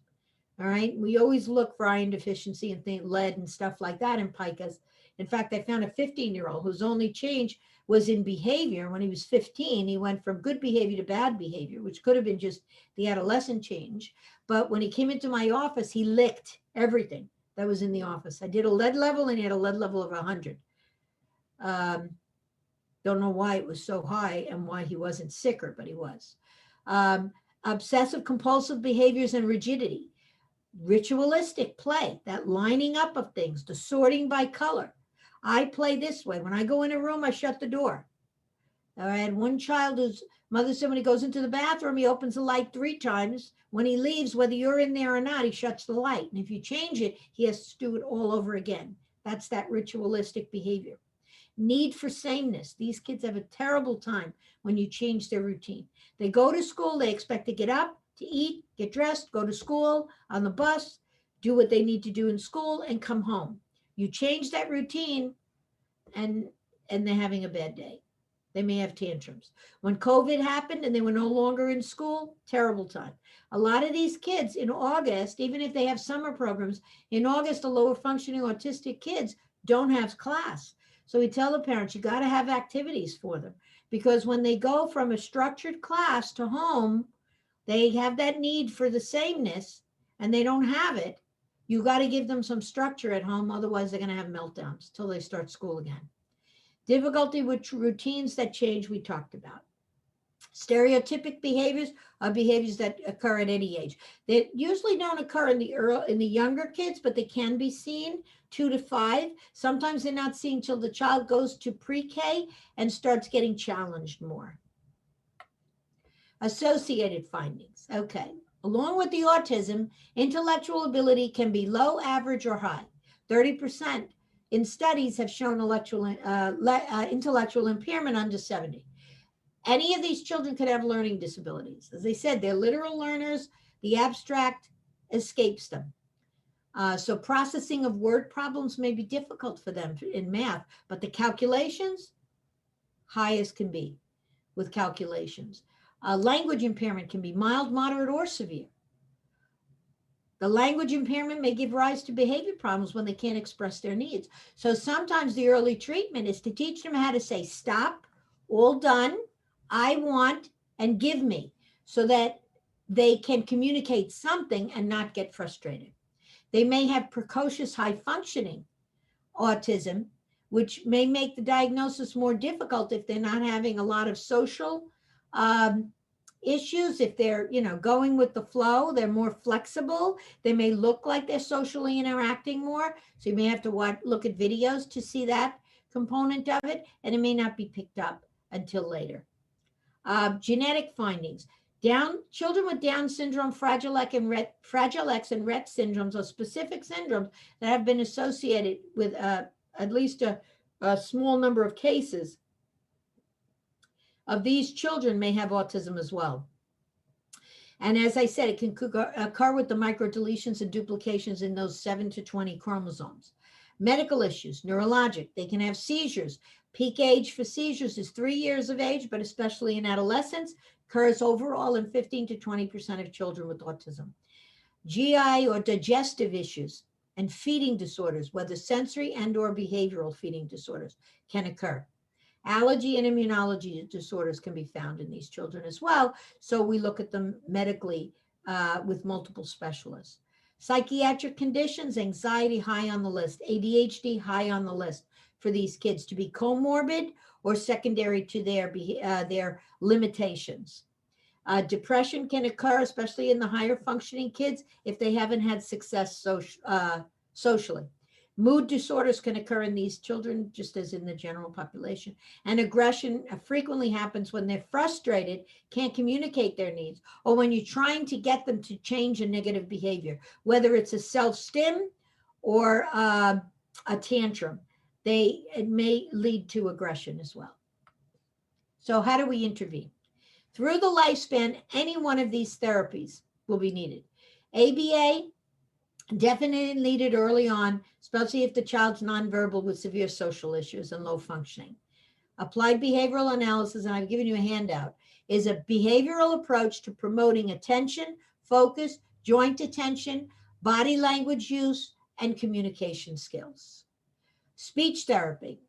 S3: All right. We always look for iron deficiency and lead and stuff like that in picas. In fact, I found a 15-year-old whose only change was in behavior. When he was 15, he went from good behavior to bad behavior, which could have been just the adolescent change. But when he came into my office, he licked everything that was in the office. I did a lead level and he had a lead level of 100. Don't know why it was so high and why he wasn't sicker, but he was. Obsessive compulsive behaviors and rigidity. Ritualistic play, that lining up of things, the sorting by color. I play this way. When I go in a room, I shut the door. I had one child whose mother said when he goes into the bathroom, he opens the light 3 times. When he leaves, whether you're in there or not, he shuts the light. And if you change it, he has to do it all over again. That's that ritualistic behavior. Need for sameness. These kids have a terrible time when you change their routine. They go to school, they expect to get up, to eat, get dressed, go to school, on the bus, do what they need to do in school, and come home. You change that routine, and they're having a bad day. They may have tantrums. When COVID happened and they were no longer in school, terrible time. A lot of these kids in August, even if they have summer programs, in August, the lower functioning autistic kids don't have class. So we tell the parents, you got to have activities for them, because when they go from a structured class to home, they have that need for the sameness and they don't have it. You got to give them some structure at home. Otherwise, they're going to have meltdowns till they start school again. Difficulty with routines that change, we talked about. Stereotypic behaviors are behaviors that occur at any age. They usually don't occur in the younger kids, but they can be seen 2 to 5. Sometimes they're not seen till the child goes to pre-K and starts getting challenged more. Associated findings. Okay. Along with the autism, intellectual ability can be low, average, or high. 30% in studies have shown intellectual impairment under 70. Any of these children could have learning disabilities. As I said, they're literal learners. The abstract escapes them. So processing of word problems may be difficult for them in math, but the calculations, high as can be with calculations. Language impairment can be mild, moderate, or severe. The language impairment may give rise to behavior problems when they can't express their needs. So sometimes the early treatment is to teach them how to say stop, all done, I want, and give me, so that they can communicate something and not get frustrated. They may have precocious high functioning autism, which may make the diagnosis more difficult if they're not having a lot of social issues. If they're, going with the flow, they're more flexible. They may look like they're socially interacting more. So you may have to look at videos to see that component of it, and it may not be picked up until later. Genetic findings. Children with Down syndrome, Fragile X, and Rett syndromes are specific syndromes that have been associated with at least a small number of cases of these children may have autism as well. And as I said, it can occur with the microdeletions and duplications in those 7 to 20 chromosomes. Medical issues, neurologic, they can have seizures. Peak age for seizures is 3 years of age, but especially in adolescents, occurs overall in 15 to 20% of children with autism. GI or digestive issues and feeding disorders, whether sensory and or behavioral feeding disorders, can occur. Allergy and immunology disorders can be found in these children as well. So we look at them medically with multiple specialists. Psychiatric conditions, anxiety high on the list, ADHD high on the list for these kids to be comorbid or secondary to their limitations. Depression can occur, especially in the higher functioning kids, if they haven't had success socially. Mood disorders can occur in these children, just as in the general population. And aggression frequently happens when they're frustrated, can't communicate their needs, or when you're trying to get them to change a negative behavior, whether it's a self-stim or a tantrum. it may lead to aggression as well. So how do we intervene? Through the lifespan, any one of these therapies will be needed. ABA, definitely needed early on, especially if the child's nonverbal with severe social issues and low functioning. Applied behavioral analysis, and I've given you a handout, is a behavioral approach to promoting attention, focus, joint attention, body language use, and communication skills. Speech therapy.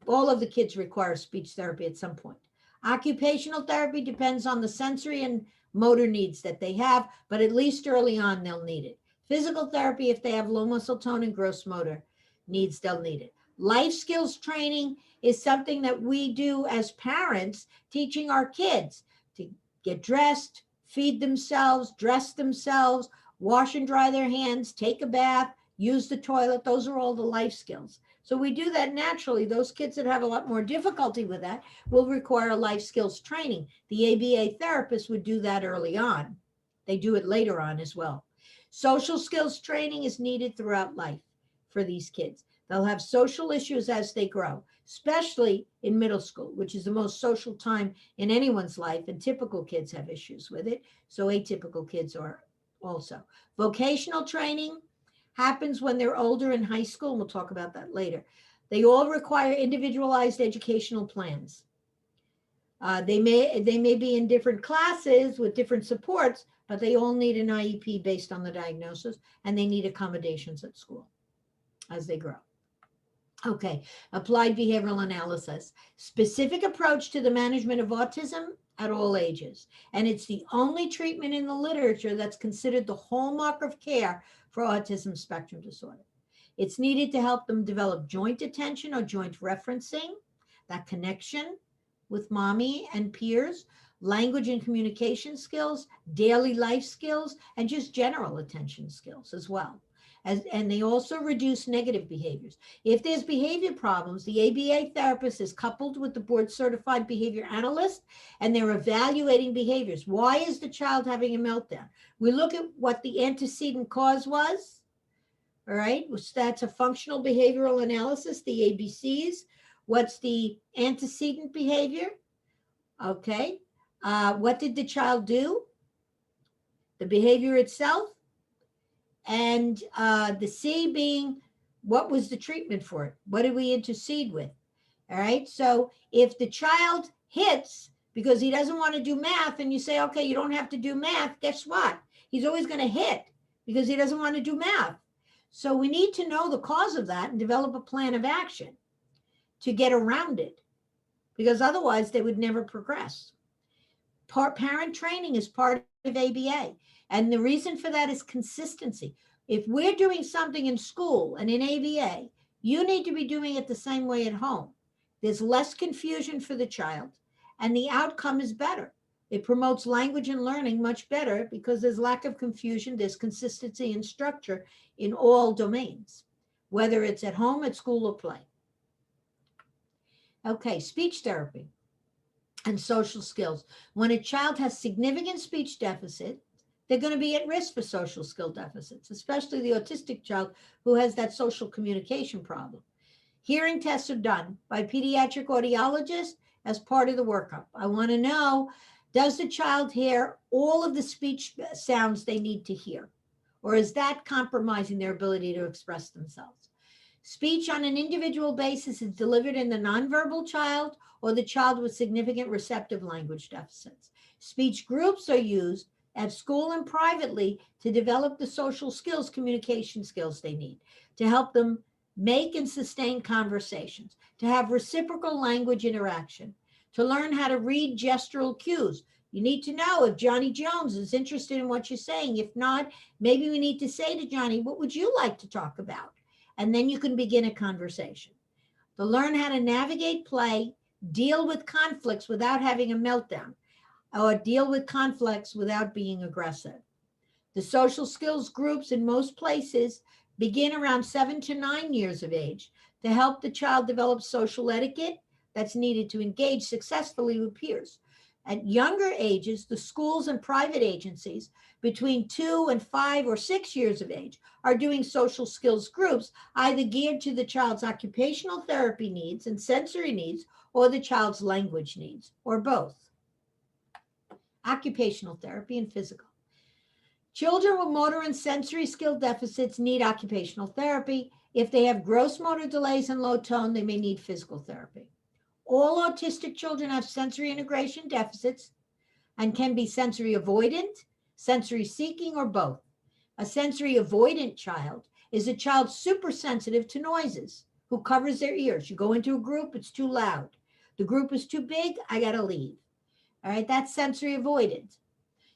S3: All of the kids require speech therapy at some point. Occupational therapy depends on the sensory and motor needs that they have, but at least early on they'll need it. Physical therapy, if they have low muscle tone and gross motor needs, they'll need it. Life skills training is something that we do as parents, teaching our kids to get dressed, feed themselves, dress themselves, wash and dry their hands, take a bath, use the toilet. Those are all the life skills. So we do that naturally. Those kids that have a lot more difficulty with that will require life skills training. The ABA therapist would do that early on. They do it later on as well. Social skills training is needed throughout life for these kids. They'll have social issues as they grow, especially in middle school, which is the most social time in anyone's life, and typical kids have issues with it. So atypical kids are also. Vocational training happens when they're older in high school, and we'll talk about that later. They all require individualized educational plans. They may be in different classes with different supports, but they all need an IEP based on the diagnosis, and they need accommodations at school as they grow. Okay, applied behavioral analysis, specific approach to the management of autism at all ages. And it's the only treatment in the literature that's considered the hallmark of care for autism spectrum disorder. It's needed to help them develop joint attention or joint referencing, that connection with mommy and peers, language and communication skills, daily life skills, and just general attention skills as well. And they also reduce negative behaviors. If there's behavior problems, the ABA therapist is coupled with the board certified behavior analyst, and they're evaluating behaviors. Why is the child having a meltdown? We look at what the antecedent cause was, all right? That's a functional behavioral analysis, the ABCs. What's the antecedent behavior? Okay. What did the child do? The behavior itself. And the C being, what was the treatment for it? What did we intercede with? All right. So if the child hits because he doesn't want to do math, and you say, okay, you don't have to do math, guess what? He's always going to hit because he doesn't want to do math. So we need to know the cause of that and develop a plan of action to get around it, because otherwise they would never progress. Parent training is part of ABA. And the reason for that is consistency. If we're doing something in school and in ABA, you need to be doing it the same way at home. There's less confusion for the child, and the outcome is better. It promotes language and learning much better because there's lack of confusion, there's consistency and structure in all domains, whether it's at home, at school, or play. Okay, speech therapy and social skills. When a child has significant speech deficit, they're going to be at risk for social skill deficits, especially the autistic child who has that social communication problem. Hearing tests are done by pediatric audiologists as part of the workup. I want to know, does the child hear all of the speech sounds they need to hear? Or is that compromising their ability to express themselves? Speech on an individual basis is delivered in the nonverbal child or the child with significant receptive language deficits. Speech groups are used at school and privately to develop the social skills, communication skills they need, to help them make and sustain conversations, to have reciprocal language interaction, to learn how to read gestural cues. You need to know if Johnny Jones is interested in what you're saying. If not, maybe we need to say to Johnny, what would you like to talk about? And then you can begin a conversation. To learn how to navigate play, deal with conflicts without having a meltdown, or deal with conflicts without being aggressive. The social skills groups in most places begin around 7 to 9 years of age to help the child develop social etiquette that's needed to engage successfully with peers. At younger ages, the schools and private agencies between 2 and 5 or 6 years of age are doing social skills groups, either geared to the child's occupational therapy needs and sensory needs, or the child's language needs, or both. Occupational therapy and physical. Children with motor and sensory skill deficits need occupational therapy. If they have gross motor delays and low tone, they may need physical therapy. All autistic children have sensory integration deficits and can be sensory avoidant, sensory seeking, or both. A sensory avoidant child is a child super sensitive to noises, who covers their ears. You go into a group, it's too loud. The group is too big, I gotta leave. All right, that's sensory avoidant.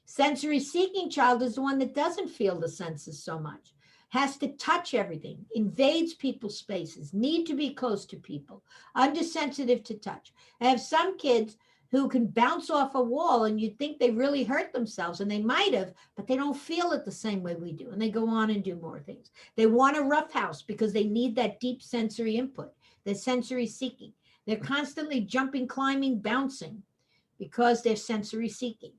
S3: Sensory seeking child is the one that doesn't feel the senses so much, has to touch everything, invades people's spaces, need to be close to people, undersensitive to touch. I have some kids who can bounce off a wall and you'd think they really hurt themselves, and they might have, but they don't feel it the same way we do. And they go on and do more things. They want a roughhouse because they need that deep sensory input. They're sensory seeking. They're constantly jumping, climbing, bouncing because they're sensory seeking.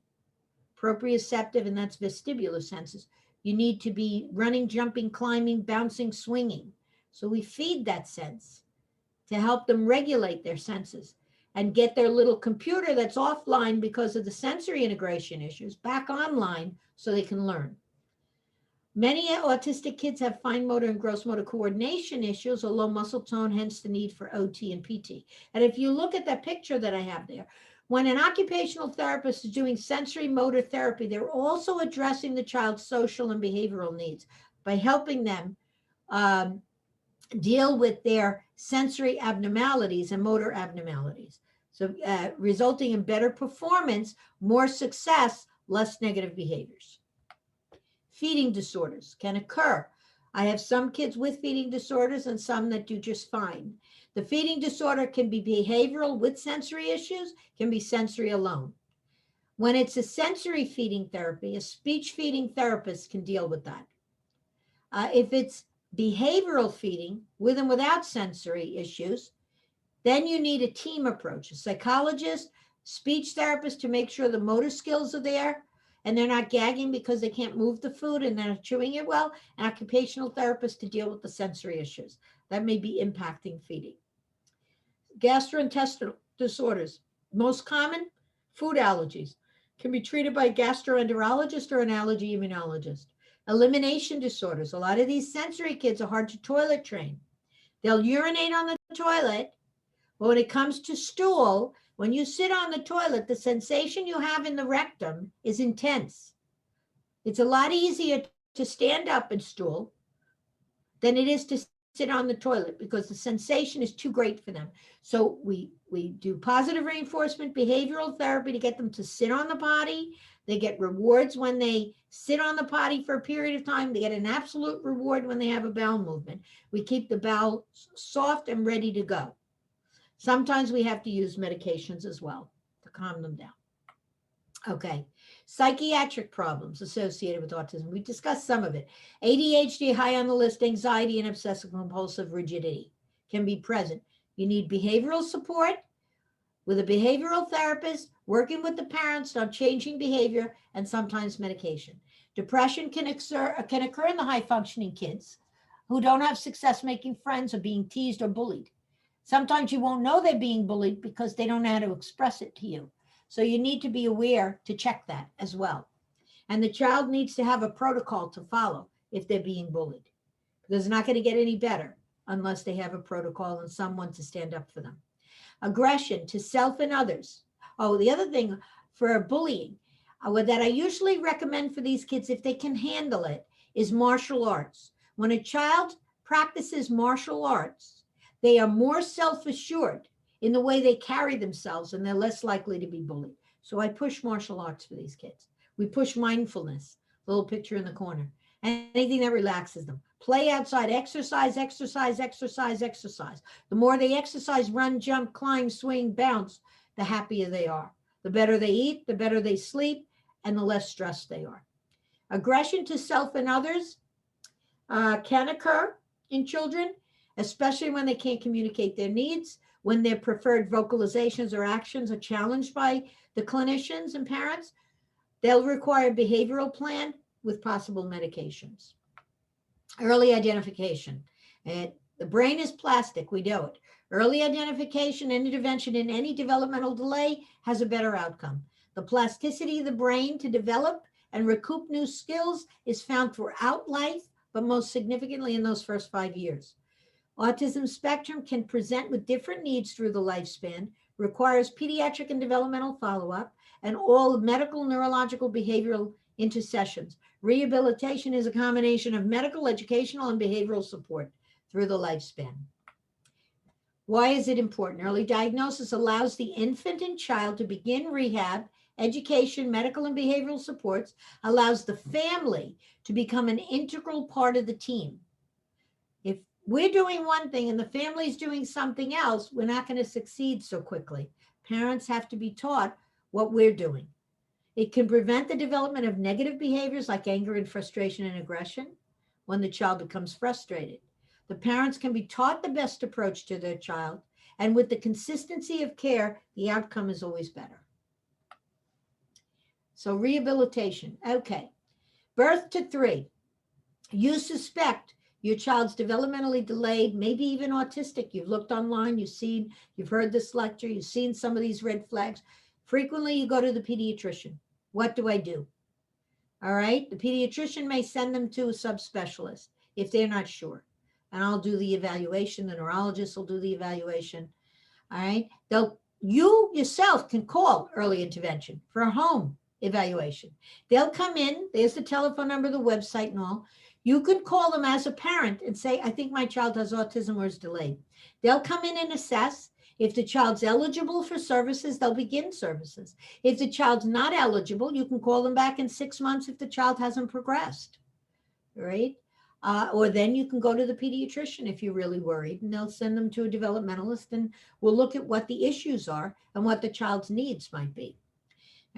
S3: Proprioceptive, and that's vestibular senses. You need to be running, jumping, climbing, bouncing, swinging. So we feed that sense to help them regulate their senses and get their little computer that's offline because of the sensory integration issues back online so they can learn. Many autistic kids have fine motor and gross motor coordination issues or low muscle tone, hence the need for OT and PT. And if you look at that picture that I have there, when an occupational therapist is doing sensory motor therapy, they're also addressing the child's social and behavioral needs by helping them deal with their sensory abnormalities and motor abnormalities. So resulting in better performance, more success, less negative behaviors. Feeding disorders can occur. I have some kids with feeding disorders and some that do just fine. The feeding disorder can be behavioral with sensory issues, can be sensory alone. When it's a sensory feeding therapy, a speech feeding therapist can deal with that. If it's behavioral feeding with and without sensory issues, then you need a team approach, a psychologist, speech therapist to make sure the motor skills are there and they're not gagging because they can't move the food and they're not chewing it well, an occupational therapist to deal with the sensory issues that may be impacting feeding. Gastrointestinal disorders, most common, food allergies, can be treated by a gastroenterologist or an allergy immunologist. Elimination disorders, a lot of these sensory kids are hard to toilet train. They'll urinate on the toilet, but when it comes to stool, when you sit on the toilet, the sensation you have in the rectum is intense. It's a lot easier to stand up and stool than it is to sit on the toilet because the sensation is too great for them. So we do positive reinforcement behavioral therapy to get them to sit on the potty. They get rewards when they sit on the potty for a period of time. They get an absolute reward when they have a bowel movement. We keep the bowel soft and ready to go. Sometimes we have to use medications as well to calm them down. Okay, psychiatric problems associated with autism. We discussed some of it. ADHD, high on the list, anxiety and obsessive compulsive rigidity can be present. You need behavioral support with a behavioral therapist, working with the parents on changing behavior, and sometimes medication. Depression can occur in the high functioning kids who don't have success making friends or being teased or bullied. Sometimes you won't know they're being bullied because they don't know how to express it to you. So you need to be aware to check that as well. And the child needs to have a protocol to follow if they're being bullied, because it's not going to get any better unless they have a protocol and someone to stand up for them. Aggression to self and others. Oh, the other thing for bullying that I usually recommend for these kids, if they can handle it, is martial arts. When a child practices martial arts, they are more self-assured in the way they carry themselves, and they're less likely to be bullied. So I push martial arts for these kids. We push mindfulness, little picture in the corner, and anything that relaxes them. Play outside, exercise, exercise, exercise, exercise. The more they exercise, run, jump, climb, swing, bounce, the happier they are. The better they eat, the better they sleep, and the less stressed they are. Aggression to self and others can occur in children, especially when they can't communicate their needs. when their preferred vocalizations or actions are challenged by the clinicians and parents, they'll require a behavioral plan with possible medications. Early identification. The brain is plastic, we know it. Early identification and intervention in any developmental delay has a better outcome. The plasticity of the brain to develop and recoup new skills is found throughout life, but most significantly in those first 5 years. Autism spectrum can present with different needs through the lifespan, requires pediatric and developmental follow-up, and all medical, neurological, behavioral intercessions. Rehabilitation is a combination of medical, educational, and behavioral support through the lifespan. Why is it important? Early diagnosis allows the infant and child to begin rehab, education, medical, and behavioral supports, allows the family to become an integral part of the team. If we're doing one thing and the family's doing something else, we're not going to succeed so quickly. Parents have to be taught what we're doing. It can prevent the development of negative behaviors like anger and frustration and aggression when the child becomes frustrated. The parents can be taught the best approach to their child, and with the consistency of care, the outcome is always better. So rehabilitation, okay. Birth to 3. You suspect your child's developmentally delayed, maybe even autistic. You've looked online, you've heard this lecture, you've seen some of these red flags. Frequently, you go to the pediatrician. What do I do? All right, the pediatrician may send them to a subspecialist if they're not sure. And I'll do the evaluation, the neurologist will do the evaluation. All right, you yourself can call early intervention for a home evaluation. They'll come in, there's the telephone number, the website and all. You can call them as a parent and say, I think my child has autism or is delayed. They'll come in and assess. If the child's eligible for services, they'll begin services. If the child's not eligible, you can call them back in 6 months if the child hasn't progressed, right? Or then you can go to the pediatrician if you're really worried, and they'll send them to a developmentalist, and we'll look at what the issues are and what the child's needs might be.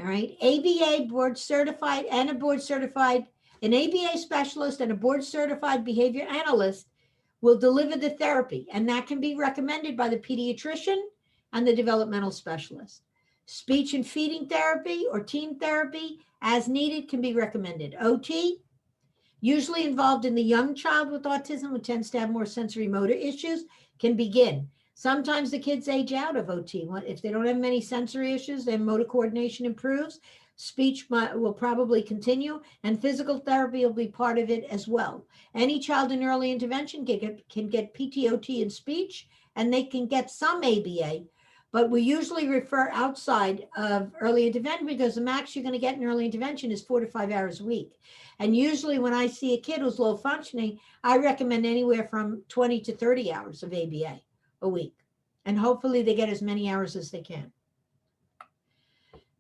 S3: All right, ABA board certified and a board certified, an ABA specialist and a board certified behavior analyst will deliver the therapy, and that can be recommended by the pediatrician and the developmental specialist. Speech and feeding therapy or team therapy as needed can be recommended. OT, usually involved in the young child with autism who tends to have more sensory motor issues, can begin. Sometimes the kids age out of OT. If they don't have many sensory issues, their motor coordination improves. Speech will probably continue, and physical therapy will be part of it as well. Any child in early intervention can get PTOT in speech, and they can get some ABA, but we usually refer outside of early intervention because the max you're going to get in early intervention is 4 to 5 hours a week. And usually when I see a kid who's low functioning, I recommend anywhere from 20 to 30 hours of ABA a week. And hopefully they get as many hours as they can.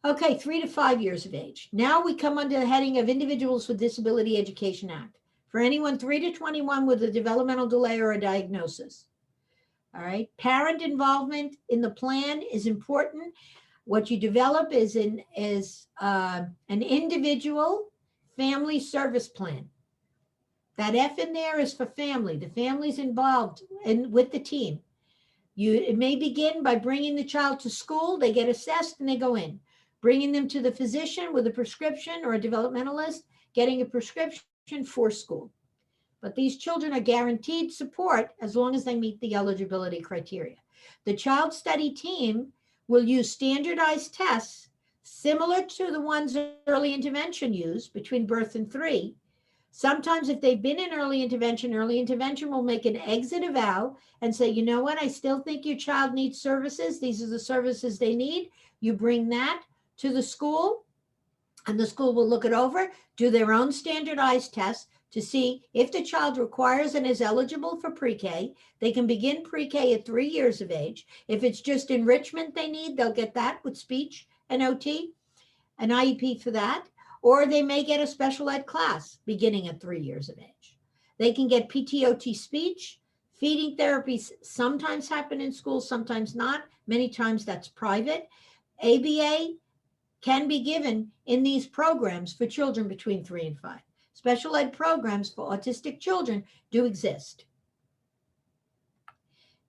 S3: Okay, 3 to 5 years of age. Now we come under the heading of Individuals with Disability Education Act. For anyone 3 to 21 with a developmental delay or a diagnosis. All right, parent involvement in the plan is important. What you develop is an individual family service plan. That F in there is for family. The family's involved with the team. It may begin by bringing the child to school. They get assessed and they go in. Bringing them to the physician with a prescription or a developmentalist, getting a prescription for school. But these children are guaranteed support as long as they meet the eligibility criteria. The child study team will use standardized tests similar to the ones early intervention used between birth and 3. Sometimes if they've been in early intervention will make an exit eval and say, you know what, I still think your child needs services. These are the services they need. You bring that to the school, and the school will look it over, do their own standardized tests to see if the child requires and is eligible for pre-K. They can begin pre-K at 3 years of age. If it's just enrichment they need, they'll get that with speech and OT, an IEP for that, or they may get a special ed class beginning at 3 years of age. They can get PTOT speech. Feeding therapies sometimes happen in school, sometimes not. Many times that's private. ABA can be given in these programs for children between 3 and 5. Special ed programs for autistic children do exist.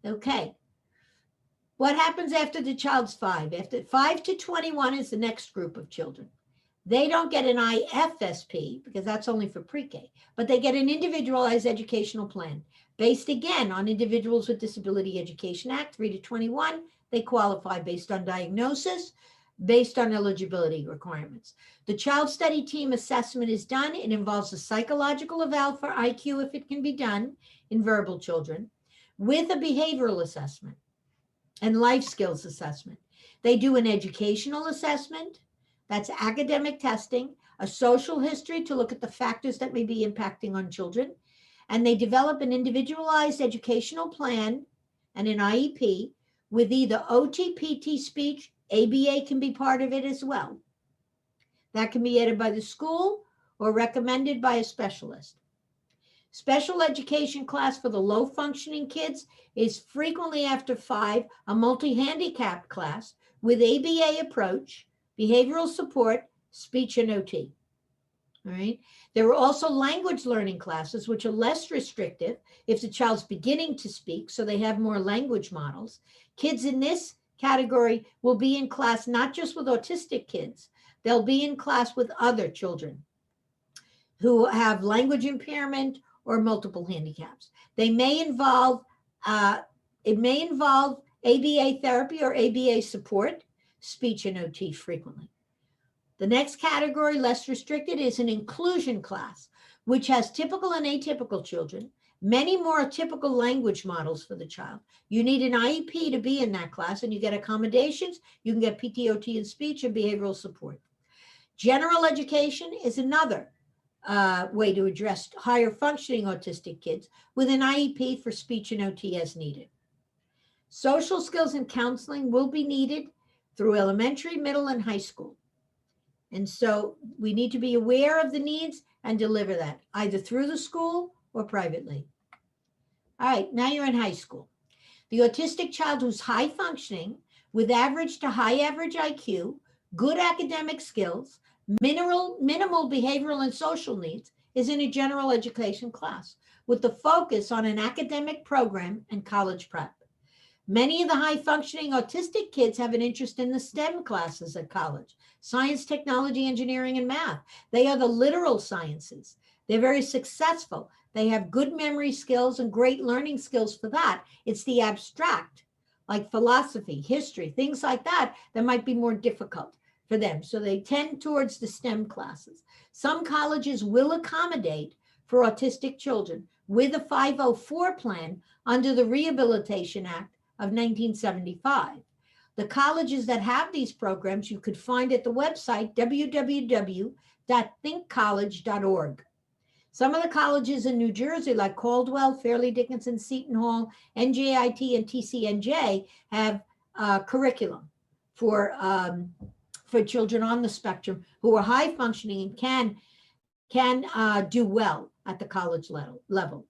S3: Okay. What happens after the child's 5? After 5 to 21 is the next group of children. They don't get an IFSP because that's only for pre-K, but they get an individualized educational plan based again on Individuals with Disability Education Act. 3 to 21, they qualify based on diagnosis, based on eligibility requirements. The child study team assessment is done. It involves a psychological eval for IQ if it can be done in verbal children, with a behavioral assessment and life skills assessment. They do an educational assessment, that's academic testing, a social history to look at the factors that may be impacting on children, and they develop an individualized educational plan and an IEP with either OT, PT, speech. ABA can be part of it as well. That can be added by the school or recommended by a specialist. Special education class for the low functioning kids is frequently after 5, a multi-handicapped class with ABA approach, behavioral support, speech, and OT. All right. There are also language learning classes, which are less restrictive if the child's beginning to speak, so they have more language models. Kids in this category will be in class not just with autistic kids, they'll be in class with other children who have language impairment or multiple handicaps. They may involve, it may involve ABA therapy or ABA support, speech and OT frequently. The next category, less restricted, is an inclusion class, which has typical and atypical children, many more typical language models for the child. You need an IEP to be in that class, and you get accommodations. You can get PTOT and speech and behavioral support. General education is another way to address higher functioning autistic kids with an IEP for speech and OT as needed. Social skills and counseling will be needed through elementary, middle, and high school. And so we need to be aware of the needs and deliver that either through the school or privately. All right, now you're in high school. The autistic child who's high functioning with average to high average IQ, good academic skills, minimal behavioral and social needs is in a general education class with the focus on an academic program and college prep. Many of the high functioning autistic kids have an interest in the STEM classes at college: science, technology, engineering, and math. They are the literal sciences. They're very successful. They have good memory skills and great learning skills for that. It's the abstract, like philosophy, history, things like that, that might be more difficult for them. So they tend towards the STEM classes. Some colleges will accommodate for autistic children with a 504 plan under the Rehabilitation Act of 1975. The colleges that have these programs you could find at the website www.thinkcollege.org. Some of the colleges in New Jersey, like Caldwell, Fairleigh Dickinson, Seton Hall, NJIT, and TCNJ, have curriculum for children on the spectrum who are high functioning and can do well at the college level.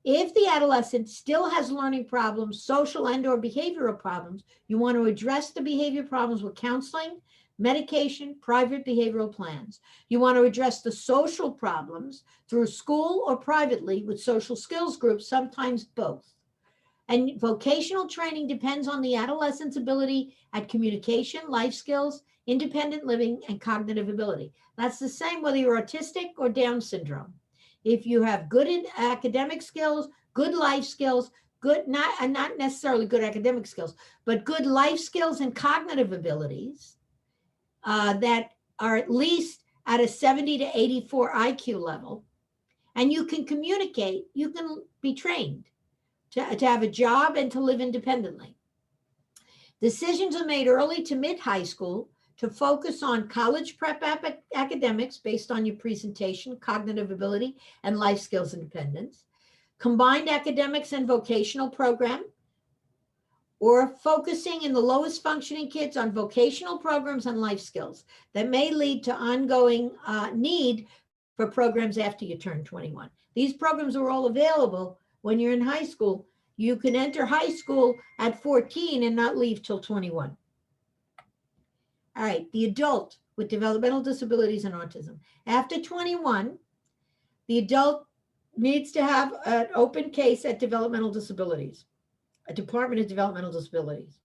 S3: If the adolescent still has learning problems, social and/or behavioral problems, you want to address the behavior problems with counseling, medication, private behavioral plans. You want to address the social problems through school or privately with social skills groups, sometimes both. And vocational training depends on the adolescent's ability at communication, life skills, independent living, and cognitive ability. That's the same whether you're autistic or Down syndrome. If you have good academic skills, good life skills, not necessarily good academic skills, but good life skills and cognitive abilities that are at least at a 70 to 84 IQ level, and you can communicate, you can be trained to have a job and to live independently. Decisions are made early to mid-high school to focus on college prep academics based on your presentation, cognitive ability, and life skills independence, combined academics and vocational program, or focusing in the lowest functioning kids on vocational programs and life skills that may lead to ongoing need for programs after you turn 21. These programs are all available when you're in high school. You can enter high school at 14 and not leave till 21. All right, the adult with developmental disabilities and autism. After 21, the adult needs to have an open case at developmental disabilities, a Department of Developmental Disabilities.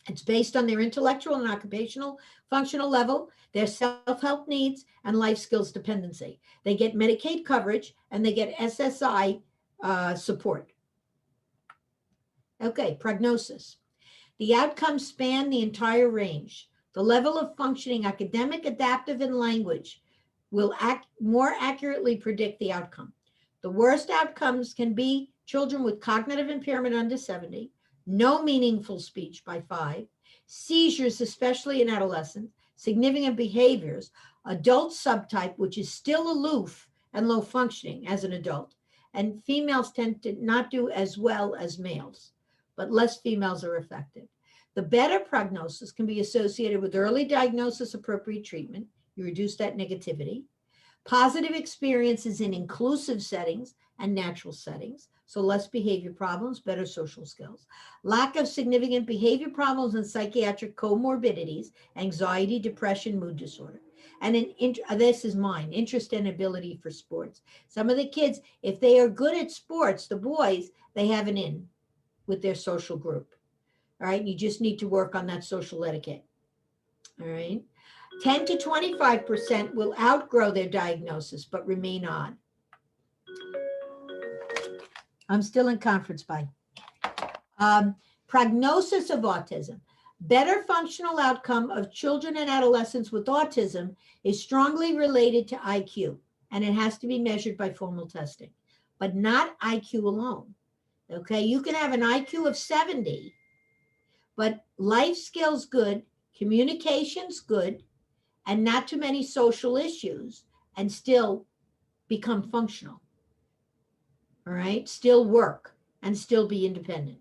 S3: It's based on their intellectual and occupational functional level, their self-help needs, and life skills dependency. They get Medicaid coverage and they get SSI support. Okay, prognosis. The outcomes span the entire range. The level of functioning, academic, adaptive, and language will more accurately predict the outcome. The worst outcomes can be children with cognitive impairment under 70, no meaningful speech by 5, seizures, especially in adolescents, significant behaviors, adult subtype, which is still aloof and low functioning as an adult, and females tend to not do as well as males, but less females are affected. The better prognosis can be associated with early diagnosis, appropriate treatment. You reduce that negativity. Positive experiences in inclusive settings and natural settings, so less behavior problems, better social skills. Lack of significant behavior problems and psychiatric comorbidities, anxiety, depression, mood disorder. And this is mine, interest and ability for sports. Some of the kids, if they are good at sports, the boys, they have an in with their social group. All right, you just need to work on that social etiquette. All right. 10 to 25% will outgrow their diagnosis, but remain on. I'm still in conference, bye. Prognosis of autism. Better functional outcome of children and adolescents with autism is strongly related to IQ, and it has to be measured by formal testing, but not IQ alone. Okay, you can have an IQ of 70, but life skills good, communications good, and not too many social issues, and still become functional. All right, still work and still be independent.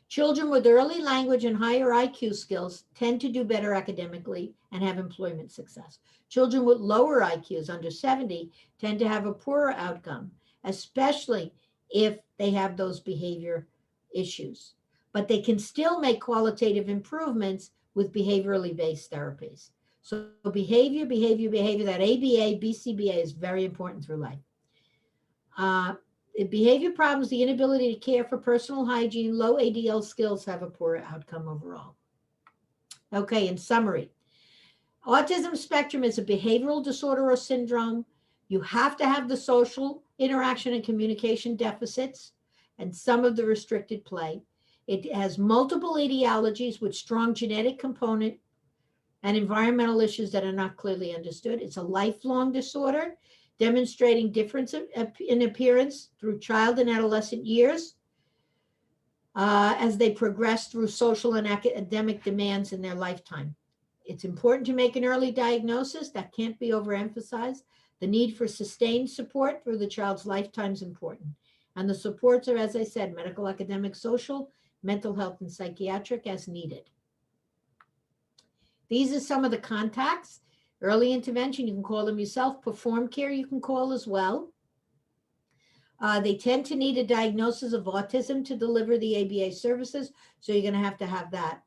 S3: Children with early language and higher IQ skills tend to do better academically and have employment success. Children with lower IQs, under 70, tend to have a poorer outcome, especially if they have those behavior issues. But they can still make qualitative improvements with behaviorally based therapies. So behavior, that ABA, BCBA is very important through life. Behavior problems, the inability to care for personal hygiene, low ADL skills have a poor outcome overall. Okay, in summary, autism spectrum is a behavioral disorder or syndrome. You have to have the social interaction and communication deficits and some of the restricted play. It has multiple etiologies with strong genetic component and environmental issues that are not clearly understood. It's a lifelong disorder, demonstrating difference in appearance through child and adolescent years as they progress through social and academic demands in their lifetime. It's important to make an early diagnosis. That can't be overemphasized. The need for sustained support through the child's lifetime is important. And the supports are, as I said, medical, academic, social, mental health, and psychiatric as needed. These are some of the contacts. Early intervention, you can call them yourself. Perform care, you can call as well. They tend to need a diagnosis of autism to deliver the ABA services, so you're going to have that.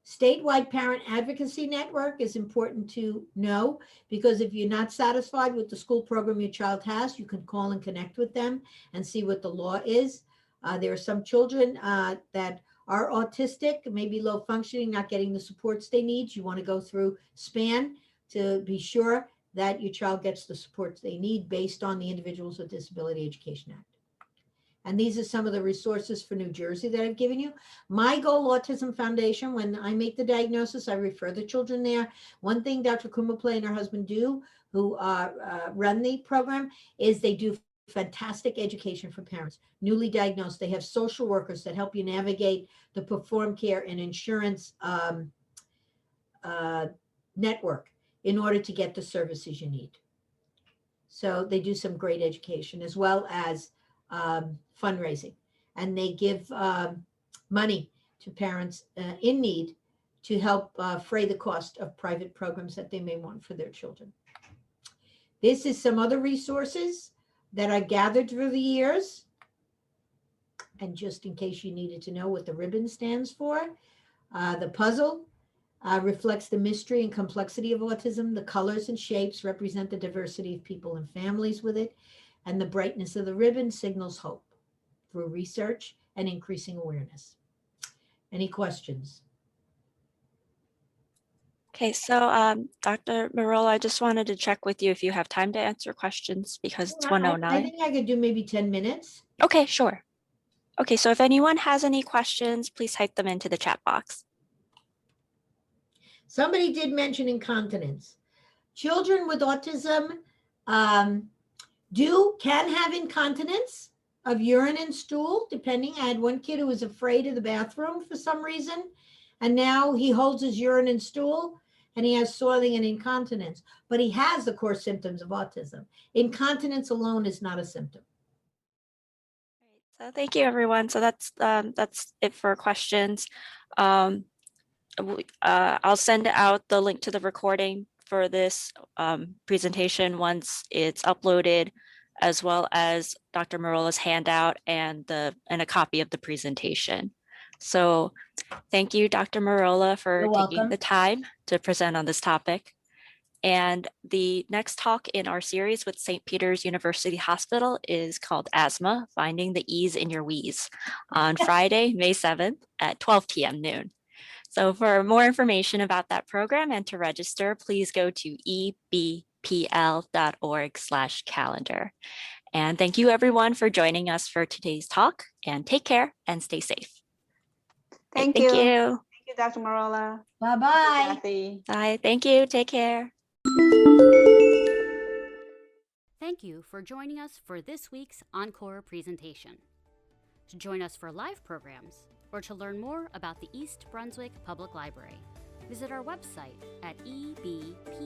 S3: Statewide Parent Advocacy Network is important to know, because if you're not satisfied with the school program your child has, you can call and connect with them and see what the law is. There are some children that are autistic, maybe low functioning, not getting the supports they need. You want to go through SPAN to be sure that your child gets the supports they need based on the Individuals with Disability Education Act. And these are some of the resources for New Jersey that I've given you. My Goal Autism Foundation, when I make the diagnosis, I refer the children there. One thing Dr. Kumaplay and her husband do, who run the program, is they do fantastic education for parents. Newly diagnosed, they have social workers that help you navigate the Perform Care and insurance network in order to get the services you need. So they do some great education, as well as fundraising, and they give money to parents in need to help fray the cost of private programs that they may want for their children. This is some other resources that I gathered through the years, and just in case you needed to know what the ribbon stands for, the puzzle reflects the mystery and complexity of autism. The colors and shapes represent the diversity of people and families with it. And the brightness of the ribbon signals hope through research and increasing awareness. Any questions?
S2: Okay, so Dr. Merola, I just wanted to check with you if you have time to answer questions because it's
S3: I
S2: 1:09.
S3: think I could do maybe 10 minutes.
S2: Okay, sure. Okay, so if anyone has any questions, please type them into the chat box.
S3: Somebody did mention incontinence. Children with autism can have incontinence of urine and stool, depending. I had one kid who was afraid of the bathroom for some reason, and now he holds his urine and stool, and he has soiling and incontinence, but he has the core symptoms of autism. Incontinence alone is not a symptom.
S2: So thank you, everyone. So that's it for questions. I'll send out the link to the recording for this presentation once it's uploaded, as well as Dr. Merola's handout and a copy of the presentation. So thank you, Dr. Merola, for taking the time to present on this topic. And the next talk in our series with St. Peter's University Hospital is called Asthma, Finding the E's in Your Wheeze on Friday, May 7th at 12 p.m. noon. So for more information about that program and to register, please go to ebpl.org/calendar. And thank you everyone for joining us for today's talk, and take care and stay safe.
S4: Thank you. Thank you, Dr. Merola.
S3: Bye-bye.
S4: Kathy.
S2: Bye. Thank you. Take care.
S1: Thank you for joining us for this week's Encore presentation. To join us for live programs or to learn more about the East Brunswick Public Library, visit our website at ebpl.org.